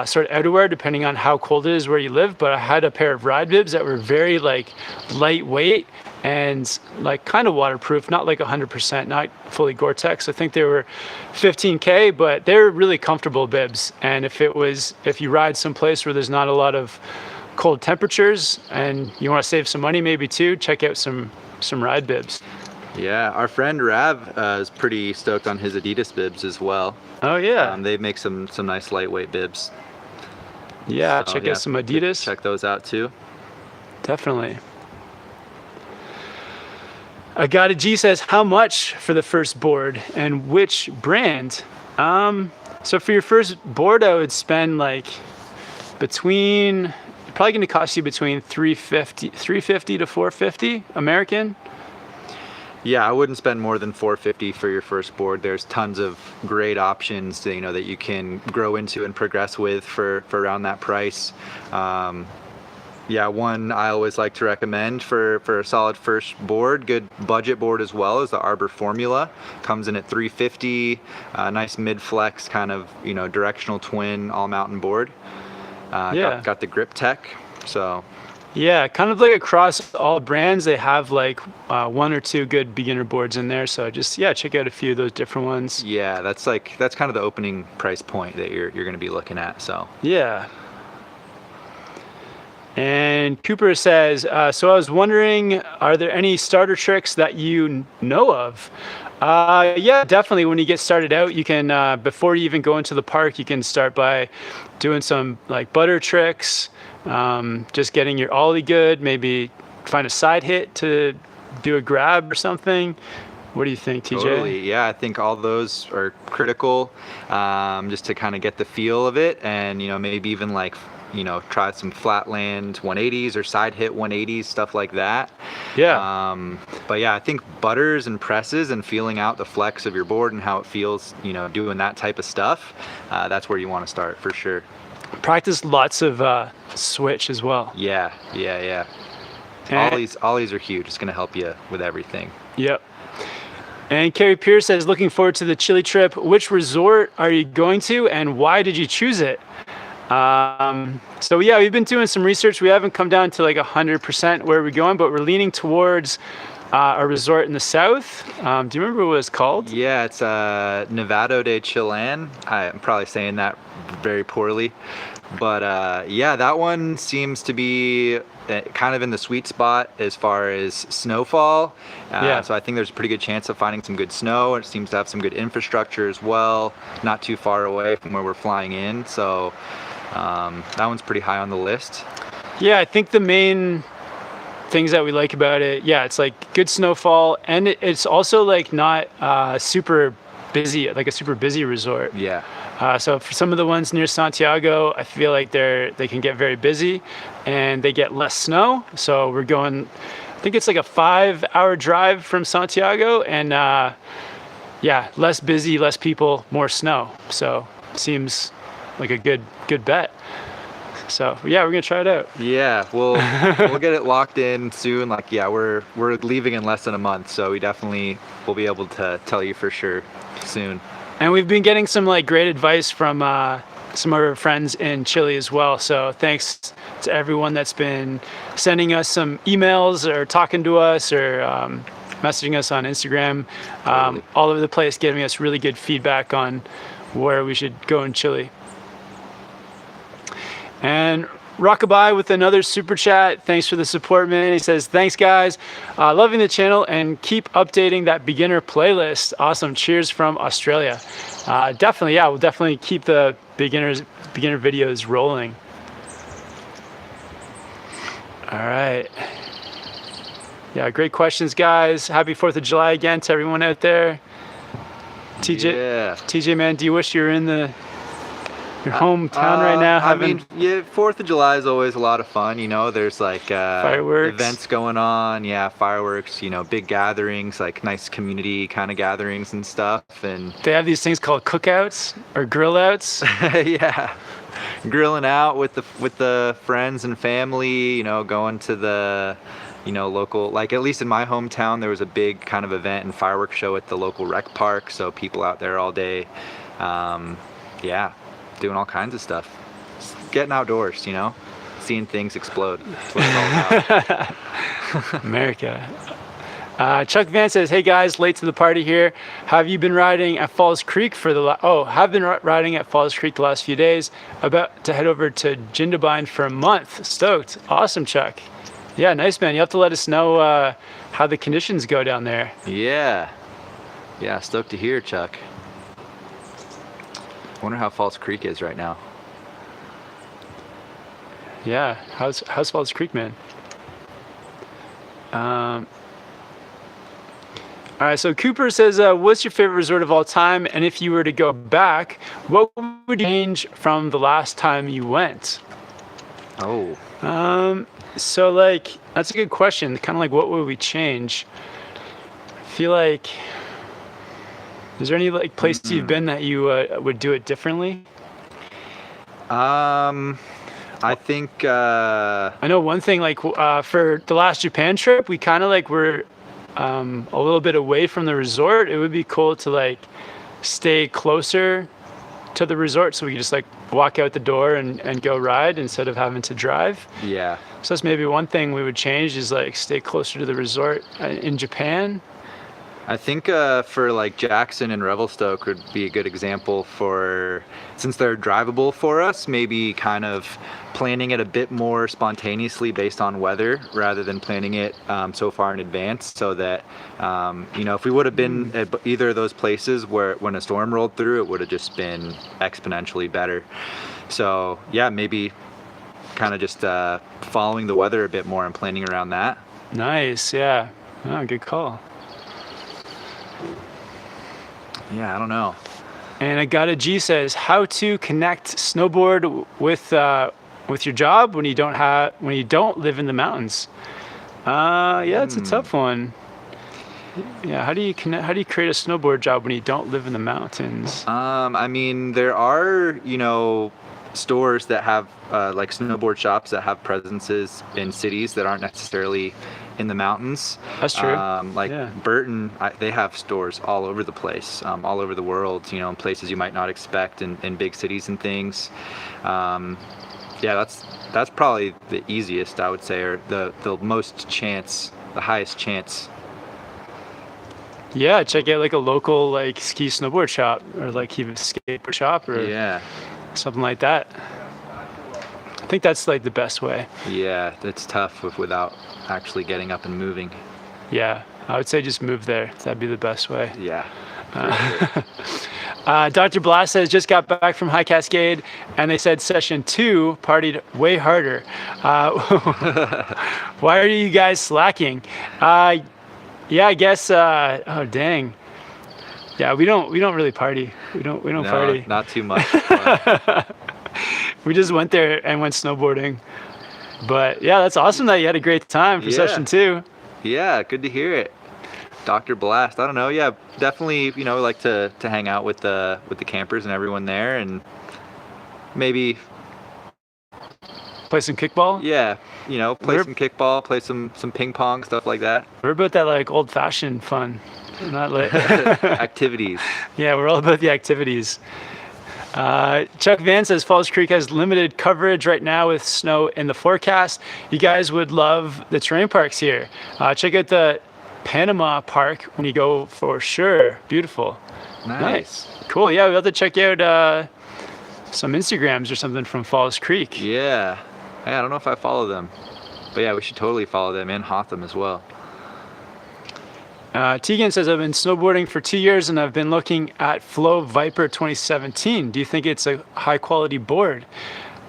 sort of outerwear depending on how cold it is where you live. But I had a pair of ride bibs that were very like lightweight and like kind of waterproof, not like 100%, not fully Gore-Tex. I think they were 15K, but they're really comfortable bibs. And if you ride someplace where there's not a lot of cold temperatures and you want to save some money maybe too, check out some ride bibs. Yeah, our friend Rav is pretty stoked on his Adidas bibs as well. Oh yeah. They make some nice lightweight bibs. Yeah, so, check out some Adidas. Check those out too. Definitely. Agata G says, how much for the first board and which brand? So for your first board, I would spend like between probably going to cost you between 350 to 450 American. Yeah, I wouldn't spend more than 450 for your first board. There's tons of great options that, that you can grow into and progress with for around that price. Yeah, one I always like to recommend for a solid first board, good budget board as well, is the Arbor Formula. Comes in at 350, nice mid-flex kind of, directional twin all mountain board. Got the grip tech, so. Yeah, kind of like across all brands, they have like one or two good beginner boards in there. So just, check out a few of those different ones. Yeah, that's kind of the opening price point that you're going to be looking at, so. Yeah. And Cooper says, so I was wondering, are there any starter tricks that you know of? Yeah, definitely. When you get started out, you can, before you even go into the park, you can start by doing some like butter tricks, just getting your ollie good, maybe find a side hit to do a grab or something. What do you think, TJ? Totally. Yeah, I think all those are critical, just to kind of get the feel of it, and maybe even like try some flatland 180s or side hit 180s, stuff like that. Yeah. But yeah, I think butters and presses and feeling out the flex of your board and how it feels, doing that type of stuff, that's where you want to start for sure. Practice lots of switch as well. Yeah. Ollies are huge. It's going to help you with everything. Yep. And Carrie Pierce says, looking forward to the Chile trip. Which resort are you going to and why did you choose it? So yeah, we've been doing some research. We haven't come down to like 100% where we're going, but we're leaning towards a resort in the south. Do you remember what it's called? Yeah, it's Nevado de Chillán. I'm probably saying that very poorly, but yeah, that one seems to be kind of in the sweet spot as far as snowfall. So I think there's a pretty good chance of finding some good snow. It seems to have some good infrastructure as well, not too far away from where we're flying in. So that one's pretty high on the list. Yeah, I think the main things that we like about it, it's like good snowfall, and it's also like not super busy, like a super busy resort. Yeah. So for some of the ones near Santiago, I feel like they can get very busy and they get less snow. So we're going, I think it's like a 5-hour drive from Santiago, and less busy, less people, more snow. So seems like a good bet. So yeah, we're gonna try it out. Yeah, we'll get it locked in soon. Like, we're leaving in less than a month, so we definitely will be able to tell you for sure soon. And we've been getting some like great advice from some of our friends in Chile as well. So thanks to everyone that's been sending us some emails or talking to us or messaging us on Instagram, all over the place, giving us really good feedback on where we should go in Chile. And Rockabye with another super chat. Thanks for the support, man. He says, thanks guys. Loving the channel and keep updating that beginner playlist. Awesome. Cheers from Australia. Definitely. Yeah, we'll definitely keep the beginner videos rolling. All right. Yeah, great questions, guys. Happy 4th of July again to everyone out there. TJ, man, do you wish you were in your hometown right now? I mean, 4th of July is always a lot of fun. There's like fireworks, events going on. Yeah, fireworks. Big gatherings, like nice community kind of gatherings and stuff. And they have these things called cookouts or grill outs. Yeah, grilling out with the friends and family. Going to the local, like at least in my hometown, there was a big kind of event and fireworks show at the local rec park. So people out there all day. Doing all kinds of stuff, getting outdoors, seeing things explode. That's what it's all about. America. Chuck Van says, hey guys, late to the party here. Have you been riding at Falls Creek have been riding at Falls Creek the last few days. About to head over to Jindabyne for a month. Stoked. Awesome, Chuck. Yeah, nice, man. You have to let us know how the conditions go down there. Yeah, stoked to hear, Chuck. I wonder how Falls Creek is right now. Yeah, how's Falls Creek, man? All right, so Cooper says, what's your favorite resort of all time? And if you were to go back, what would you change from the last time you went? Oh. So like, that's a good question. Kind of like, what would we change? I feel like, is there any like places you've been that you would do it differently? I think I know one thing, like for the last Japan trip, we kind of like were a little bit away from the resort. It would be cool to like stay closer to the resort so we could just like walk out the door and go ride instead of having to drive. yeah. So that's maybe one thing we would change, is like stay closer to the resort in Japan. I think for like Jackson and Revelstoke would be a good example for, since they're drivable for us, maybe kind of planning it a bit more spontaneously based on weather rather than planning it so far in advance, so that if we would have been at either of those places where when a storm rolled through, it would have just been exponentially better. So yeah, maybe kind of just following the weather a bit more and planning around that. Nice, yeah. Oh, good call. Yeah, I don't know. And Agata G says, how to connect snowboard with your job when you don't live in the mountains. Yeah, it's a tough one. Yeah, how do you create a snowboard job when you don't live in the mountains? I mean, there are, stores that have like snowboard shops that have presences in cities that aren't necessarily in the mountains. That's true. Yeah. Burton, they have stores all over the place, all over the world, in places you might not expect in big cities and things. Yeah, that's probably the easiest, I would say, or the highest chance. Yeah, check out like a local like ski snowboard shop, or like even skateboard shop, or Yeah. something like that. I think that's like the best way. Yeah, it's tough without actually getting up and moving. Yeah, I would say just move there. That'd be the best way. Yeah. Dr. Blast says, just got back from High Cascade, and they said session 2 partied way harder. Why are you guys slacking? Yeah, I guess. Oh dang. Yeah, we don't really party. We don't party. Not too much. We just went there and went snowboarding. But yeah, that's awesome that you had a great time for session 2. Yeah, good to hear it. Dr. Blast. I don't know. Yeah, definitely. Like to hang out with the campers and everyone there, and maybe play some kickball. Yeah, play some kickball, play some ping pong, stuff like that. We're about that like old fashioned fun, not like activities. Yeah, we're all about the activities. Chuck Van says Falls Creek has limited coverage right now with snow in the forecast. You guys would love the terrain parks here. Check out the Panama Park when you go, for sure. Beautiful. Nice. Cool. Yeah, we'll have to check out some Instagrams or something from Falls Creek. Yeah. Hey, I don't know if I follow them, but yeah, we should totally follow them, and Hotham as well. Tegan says, I've been snowboarding for 2 years and I've been looking at Flow Viper 2017. Do you think it's a high quality board?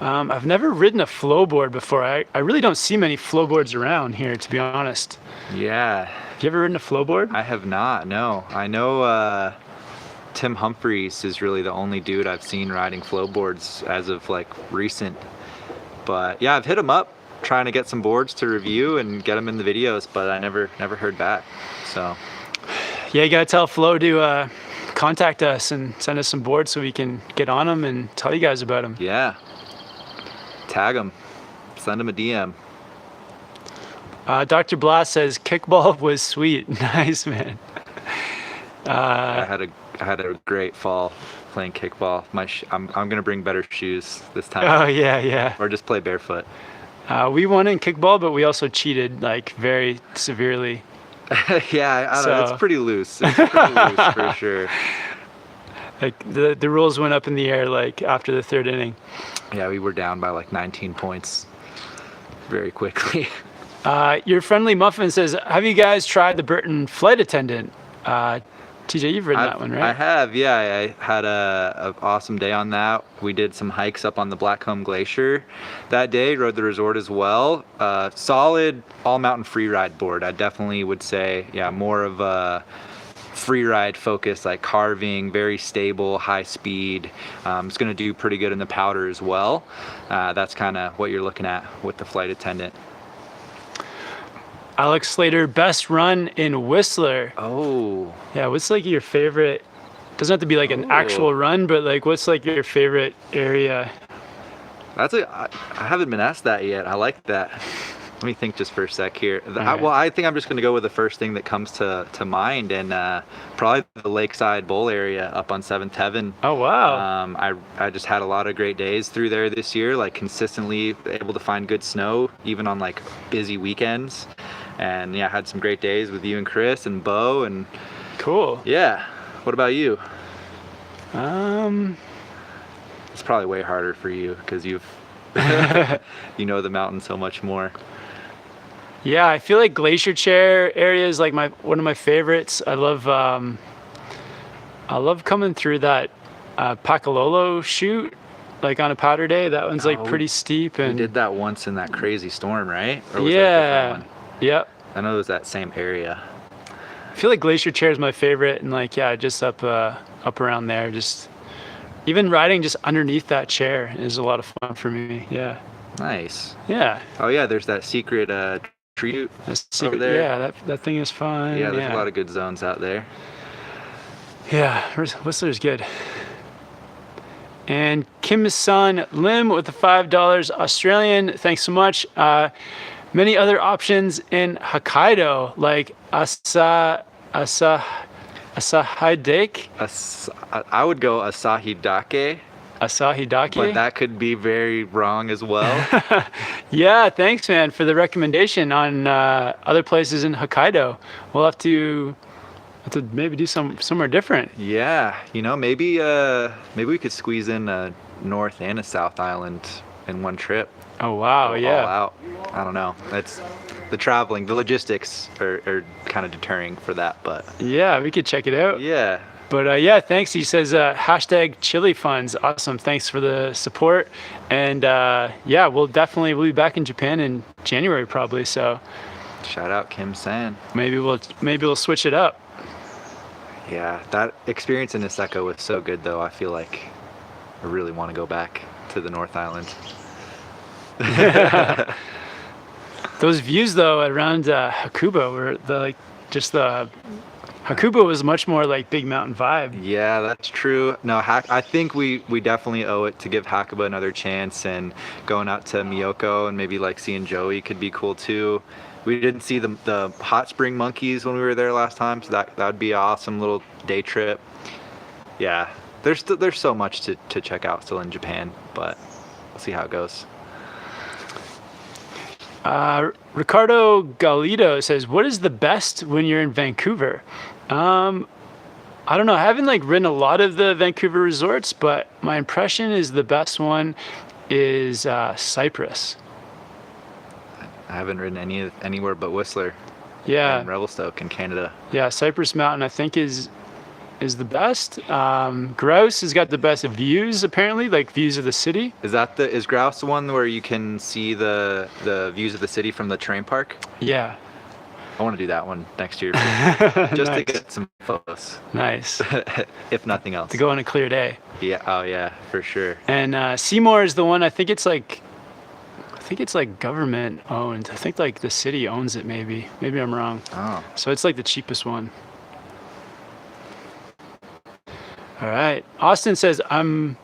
I've never ridden a flow board before. I really don't see many flow boards around here, to be honest. Yeah. Have you ever ridden a flow board? I have not, no. I know Tim Humphreys is really the only dude I've seen riding flow boards as of like recent. But yeah, I've hit him up trying to get some boards to review and get them in the videos, but I never heard back. So yeah, you gotta tell Flo to contact us and send us some boards so we can get on them and tell you guys about them. Yeah, tag them, send them a DM. Dr. Blast says kickball was sweet. Nice, man. I had a great fall playing kickball. I'm gonna bring better shoes this time. Oh yeah. Or just play barefoot. We won in kickball, but we also cheated like very severely. Yeah, I don't know. It's pretty loose. It's pretty loose for sure. Like the rules went up in the air like after the 3rd inning. Yeah, we were down by like 19 points very quickly. Your friendly muffin says, have you guys tried the Burton flight attendant? TJ, you've ridden that one, right? I have, yeah. I had a awesome day on that. We did some hikes up on the Blackcomb Glacier that day, rode the resort as well. Solid all-mountain free ride board. I definitely would say, yeah, more of a free ride focus, like carving, very stable, high speed. It's going to do pretty good in the powder as well. That's kind of what you're looking at with the Flight Attendant. Alex Slater, best run in Whistler. Oh. Yeah, what's like your favorite? Doesn't have to be like an actual run, but like what's like your favorite area? I haven't been asked that yet. I like that. Let me think just for a sec here. Right. Well, I think I'm just going to go with the first thing that comes to mind, and probably the Lakeside Bowl area up on 7th Heaven. Oh, wow. I just had a lot of great days through there this year, like consistently able to find good snow, even on like busy weekends. And yeah, I had some great days with you and Chris and Bo, and Cool. yeah. What about you? Um, It's probably way harder for you because you've you know the mountain so much more. yeah, I feel like Glacier Chair area is like one of my favorites. I love coming through that Pakalolo chute, like on a powder day. That one's like pretty steep. And We did that once in that crazy storm, right? Or was that a yeah, different one? yep. I know it was that same area. I feel like Glacier Chair is my favorite, and like yeah, just up around there, just even riding just underneath that chair is a lot of fun for me. Yeah, Nice. yeah. Oh yeah, there's that secret tree That's over secret. there. Yeah, that thing is fun. Yeah, there's a lot of good zones out there. Yeah, Whistler's good. And Kim-san Lim with the $5 Australian. Thanks so much. Many other options in Hokkaido, like Asahidake. I would go Asahidake, Asahidake. but that could be very wrong as well. Yeah, thanks, man, for the recommendation on other places in Hokkaido. We'll have to maybe do somewhere different. Yeah, you know, maybe we could squeeze in a North and a South Island in one trip. Oh wow, Go all yeah. out. I don't know. That's the traveling, the logistics are kind of deterring for that, but Yeah, we could check it out. yeah. But yeah, thanks. He says hashtag Chile funds. Awesome. Thanks for the support. And yeah, we'll be back in Japan in January probably. So Shout out Kim San. maybe we'll switch it up. Yeah, that experience in Niseko was so good though. I feel like I really want to go back to the North Island. Those views though around Hakuba were Hakuba was much more like big mountain vibe. Yeah, that's true. No, I think we definitely owe it to give Hakuba another chance, and going out to Miyoko and maybe like seeing Joey could be cool too. We didn't see the hot spring monkeys when we were there last time, so that would be an awesome little day trip. Yeah, there's so much to check out still in Japan, but we'll see how it goes. Ricardo Galido says, "What is the best when you're in Vancouver?" I don't know. I haven't like ridden a lot of the Vancouver resorts, but my impression is the best one is Cypress. I haven't ridden anywhere but Whistler Yeah, and Revelstoke in Canada. yeah. Cypress Mountain, I think, is the best. Grouse has got the best views apparently, like views of the city. Is Grouse the one where you can see the views of the city from the terrain park? Yeah, I want to do that one next year, just to Nice. get some photos, Nice. if nothing else. To go on a clear day. Yeah. Oh yeah, for sure. And Seymour is the one. I think it's like government owned. I think like the city owns it. Maybe I'm wrong. Oh. So it's like the cheapest one. All right. Austin says, I'm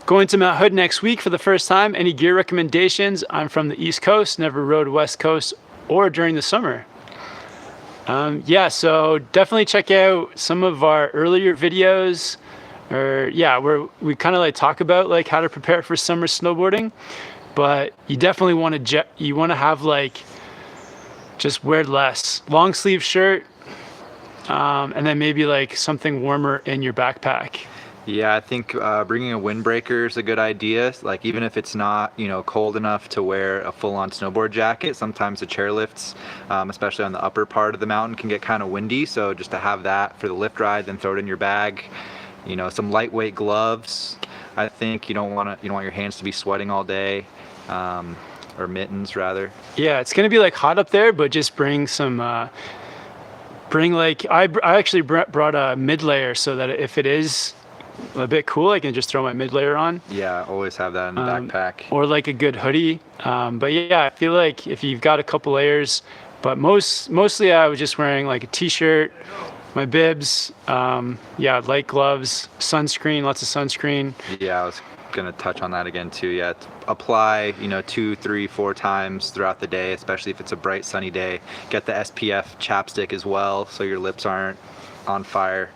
going to Mount Hood next week for the first time. Any gear recommendations? I'm from the East Coast, never rode West Coast or during the summer. Yeah, so definitely check out some of our earlier videos, where we kind of like talk about like how to prepare for summer snowboarding. But you definitely want to have like just wear less long sleeve shirt, and then maybe like something warmer in your backpack. Yeah, I think bringing a windbreaker is a good idea. Like even if it's not, cold enough to wear a full-on snowboard jacket, sometimes the chairlifts, especially on the upper part of the mountain, can get kind of windy. So just to have that for the lift ride, then throw it in your bag. Some lightweight gloves. I think you don't want your hands to be sweating all day, or mittens rather. Yeah, it's gonna be like hot up there, but just bring some bring like, I actually brought a mid layer so that if it is a bit cool, I can just throw my mid layer on. Yeah, always have that in the backpack. Or like a good hoodie. But yeah, I feel like if you've got a couple layers, but mostly I was just wearing like a t-shirt, my bibs, yeah, light gloves, sunscreen, lots of sunscreen. Yeah, I was gonna touch on that again too. Yeah, apply, you know, 2, 3, 4 times throughout the day, especially if it's a bright sunny day. Get the SPF chapstick as well, so your lips aren't on fire.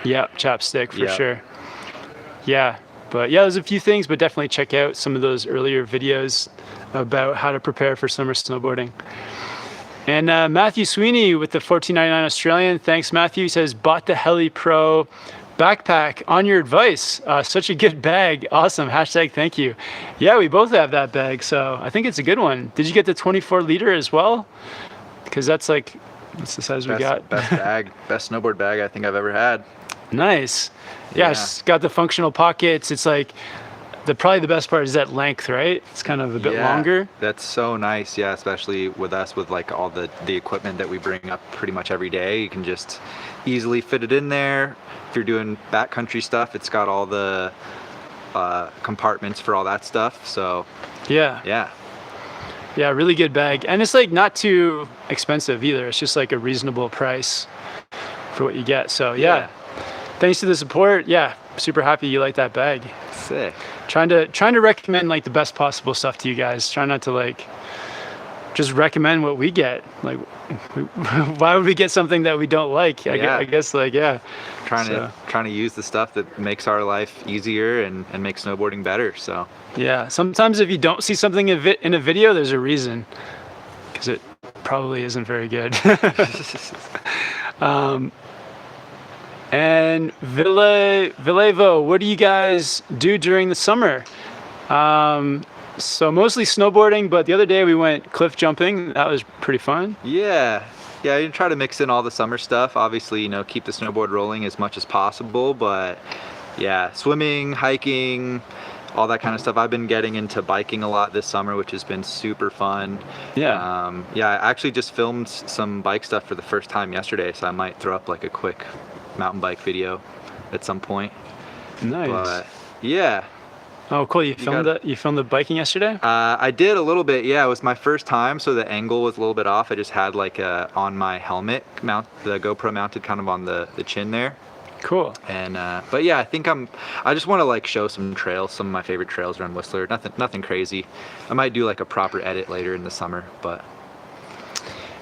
Yeah, chapstick for sure. Yeah, but yeah, there's a few things, but definitely check out some of those earlier videos about how to prepare for summer snowboarding. And Matthew Sweeney with the $14.99 Australian, thanks Matthew, says, bought the Heli Pro backpack on your advice. Such a good bag. Awesome. Hashtag thank you. Yeah, we both have that bag, so I think it's a good one. Did you get the 24 liter as well? Because that's like, that's the size we got. Best bag, best snowboard bag I think I've ever had. Nice. Yeah, it's got the functional pockets. It's like, probably the best part is that length, right? It's kind of a bit longer. That's so nice. Yeah, especially with us with like all the equipment that we bring up pretty much every day. You can just easily fit it in there. If you're doing backcountry stuff, it's got all the compartments for all that stuff. So yeah, really good bag. And it's like not too expensive either. It's just like a reasonable price for what you get. So yeah. Thanks to the support. Yeah, super happy you like that bag. Sick. Trying to recommend like the best possible stuff to you guys. Try not to like just recommend what we get. Like, why would we get something that we don't like? I guess like, yeah. Trying to use the stuff that makes our life easier and makes snowboarding better. So yeah, sometimes if you don't see something in a video, there's a reason, because it probably isn't very good. And Villevo, what do you guys do during the summer? So mostly snowboarding, but the other day we went cliff jumping. That was pretty fun. Yeah, you try to mix in all the summer stuff. Obviously, you know, keep the snowboard rolling as much as possible, but yeah, swimming, hiking, all that kind of stuff. I've been getting into biking a lot this summer, which has been super fun. Yeah. Yeah, I actually just filmed some bike stuff for the first time yesterday, so I might throw up like a quick mountain bike video at some point. Nice. But yeah. Oh, cool. You filmed the biking yesterday? I did a little bit. Yeah, it was my first time, so the angle was a little bit off. I just had like on my helmet mount, the GoPro mounted kind of on the chin there. Cool. And but yeah, I think I just want to like show some trails, some of my favorite trails around Whistler. Nothing crazy. I might do like a proper edit later in the summer, but.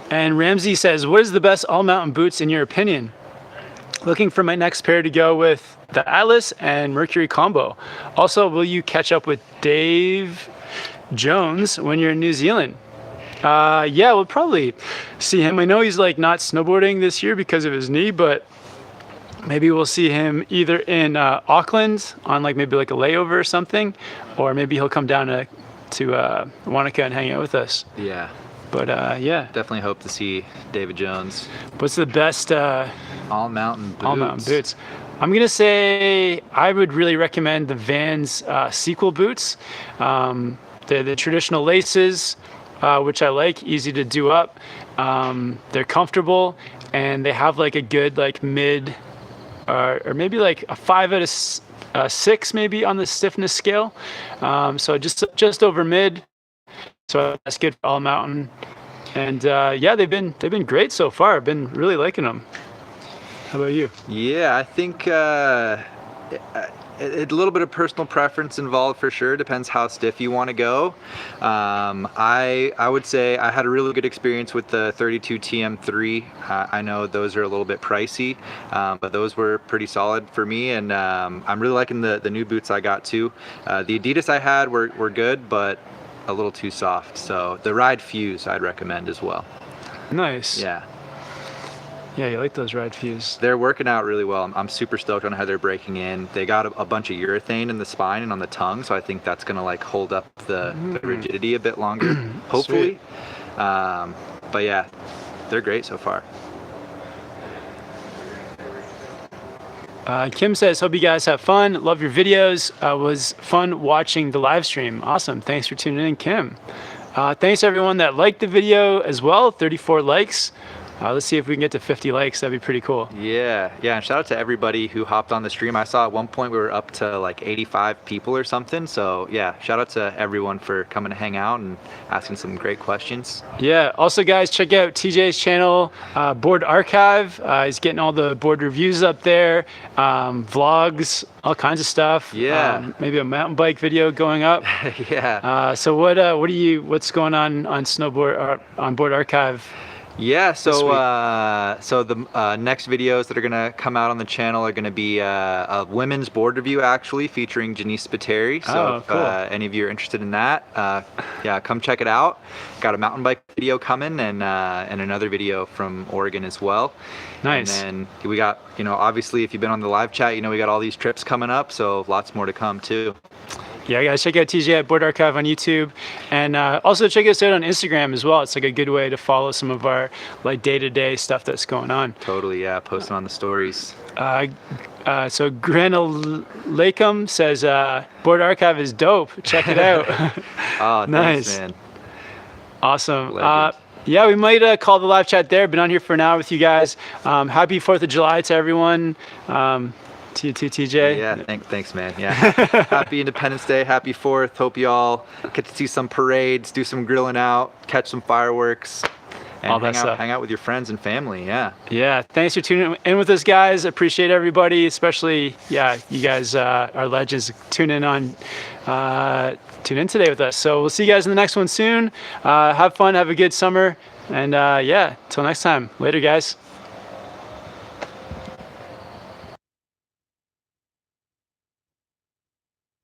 And Ramsey says, what is the best all mountain boots in your opinion? Looking for my next pair to go with the Atlas and Mercury combo. Also, will you catch up with Dave Jones when you're in New Zealand? Yeah, we'll probably see him. I know he's like not snowboarding this year because of his knee, but maybe we'll see him either in Auckland on like maybe like a layover or something, or maybe he'll come down to Wanaka and hang out with us. Yeah. But yeah. Definitely hope to see David Jones. What's the best all mountain boots? All mountain boots. I'm gonna say I would really recommend the Vans sequel boots. They're the traditional laces, which I like, easy to do up. They're comfortable, and they have like a good like mid, or maybe like a 5 out of 6 maybe on the stiffness scale. So just over mid. So that's good for all mountain. And yeah, they've been great so far. I've been really liking them. How about you? Yeah, I think a little bit of personal preference involved for sure. Depends how stiff you want to go. I would say I had a really good experience with the 32 TM3. I know those are a little bit pricey, but those were pretty solid for me. And I'm really liking the new boots I got too. The Adidas I had were good, but a little too soft. So the Ride Fuse I'd recommend as well. Nice. Yeah, you like those Ride Fuse. They're working out really well. I'm super stoked on how they're breaking in. They got a bunch of urethane in the spine and on the tongue, so I think that's gonna like hold up the rigidity a bit longer, hopefully. But yeah, they're great so far. Kim says, hope you guys have fun. Love your videos. Was fun watching the live stream. Awesome. Thanks for tuning in, Kim. Thanks everyone that liked the video as well. 34 likes. let's see if we can get to 50 likes. That'd be pretty cool. Yeah, and shout out to everybody who hopped on the stream. I saw at one point we were up to like 85 people or something. So yeah, shout out to everyone for coming to hang out and asking some great questions. Yeah, also guys, check out TJ's channel, Board Archive. He's getting all the board reviews up there, vlogs, all kinds of stuff. Yeah. Maybe a mountain bike video going up. Yeah. So what's going on snowboard on Board Archive? Yeah, so the next videos that are gonna come out on the channel are gonna be a women's board review, actually, featuring Janice Spiteri. So if cool. any of you are interested in that, yeah, come check it out. Got a mountain bike video coming and another video from Oregon as well. Nice. And then we got, obviously if you've been on the live chat, we got all these trips coming up, so lots more to come too. Yeah, guys, check out TJ at Board Archive on YouTube, and also check us out on Instagram as well. It's like a good way to follow some of our like day-to-day stuff that's going on. Totally, yeah, posting on the stories. So Granulacum says Board Archive is dope. Check it out. Oh, nice, thanks, man. Awesome. Legend. Yeah, we might call the live chat there. Been on here for an hour with you guys. Happy 4th of July to everyone. To you too, TJ. Yeah, thanks, man. Yeah, happy Independence Day, happy 4th. Hope you all get to see some parades, do some grilling out, catch some fireworks, and all that stuff. Hang out with your friends and family. Yeah. Yeah, thanks for tuning in with us, guys. Appreciate everybody, especially you guys are legends. Tune in today with us. So we'll see you guys in the next one soon. Have fun, have a good summer, and till next time. Later, guys.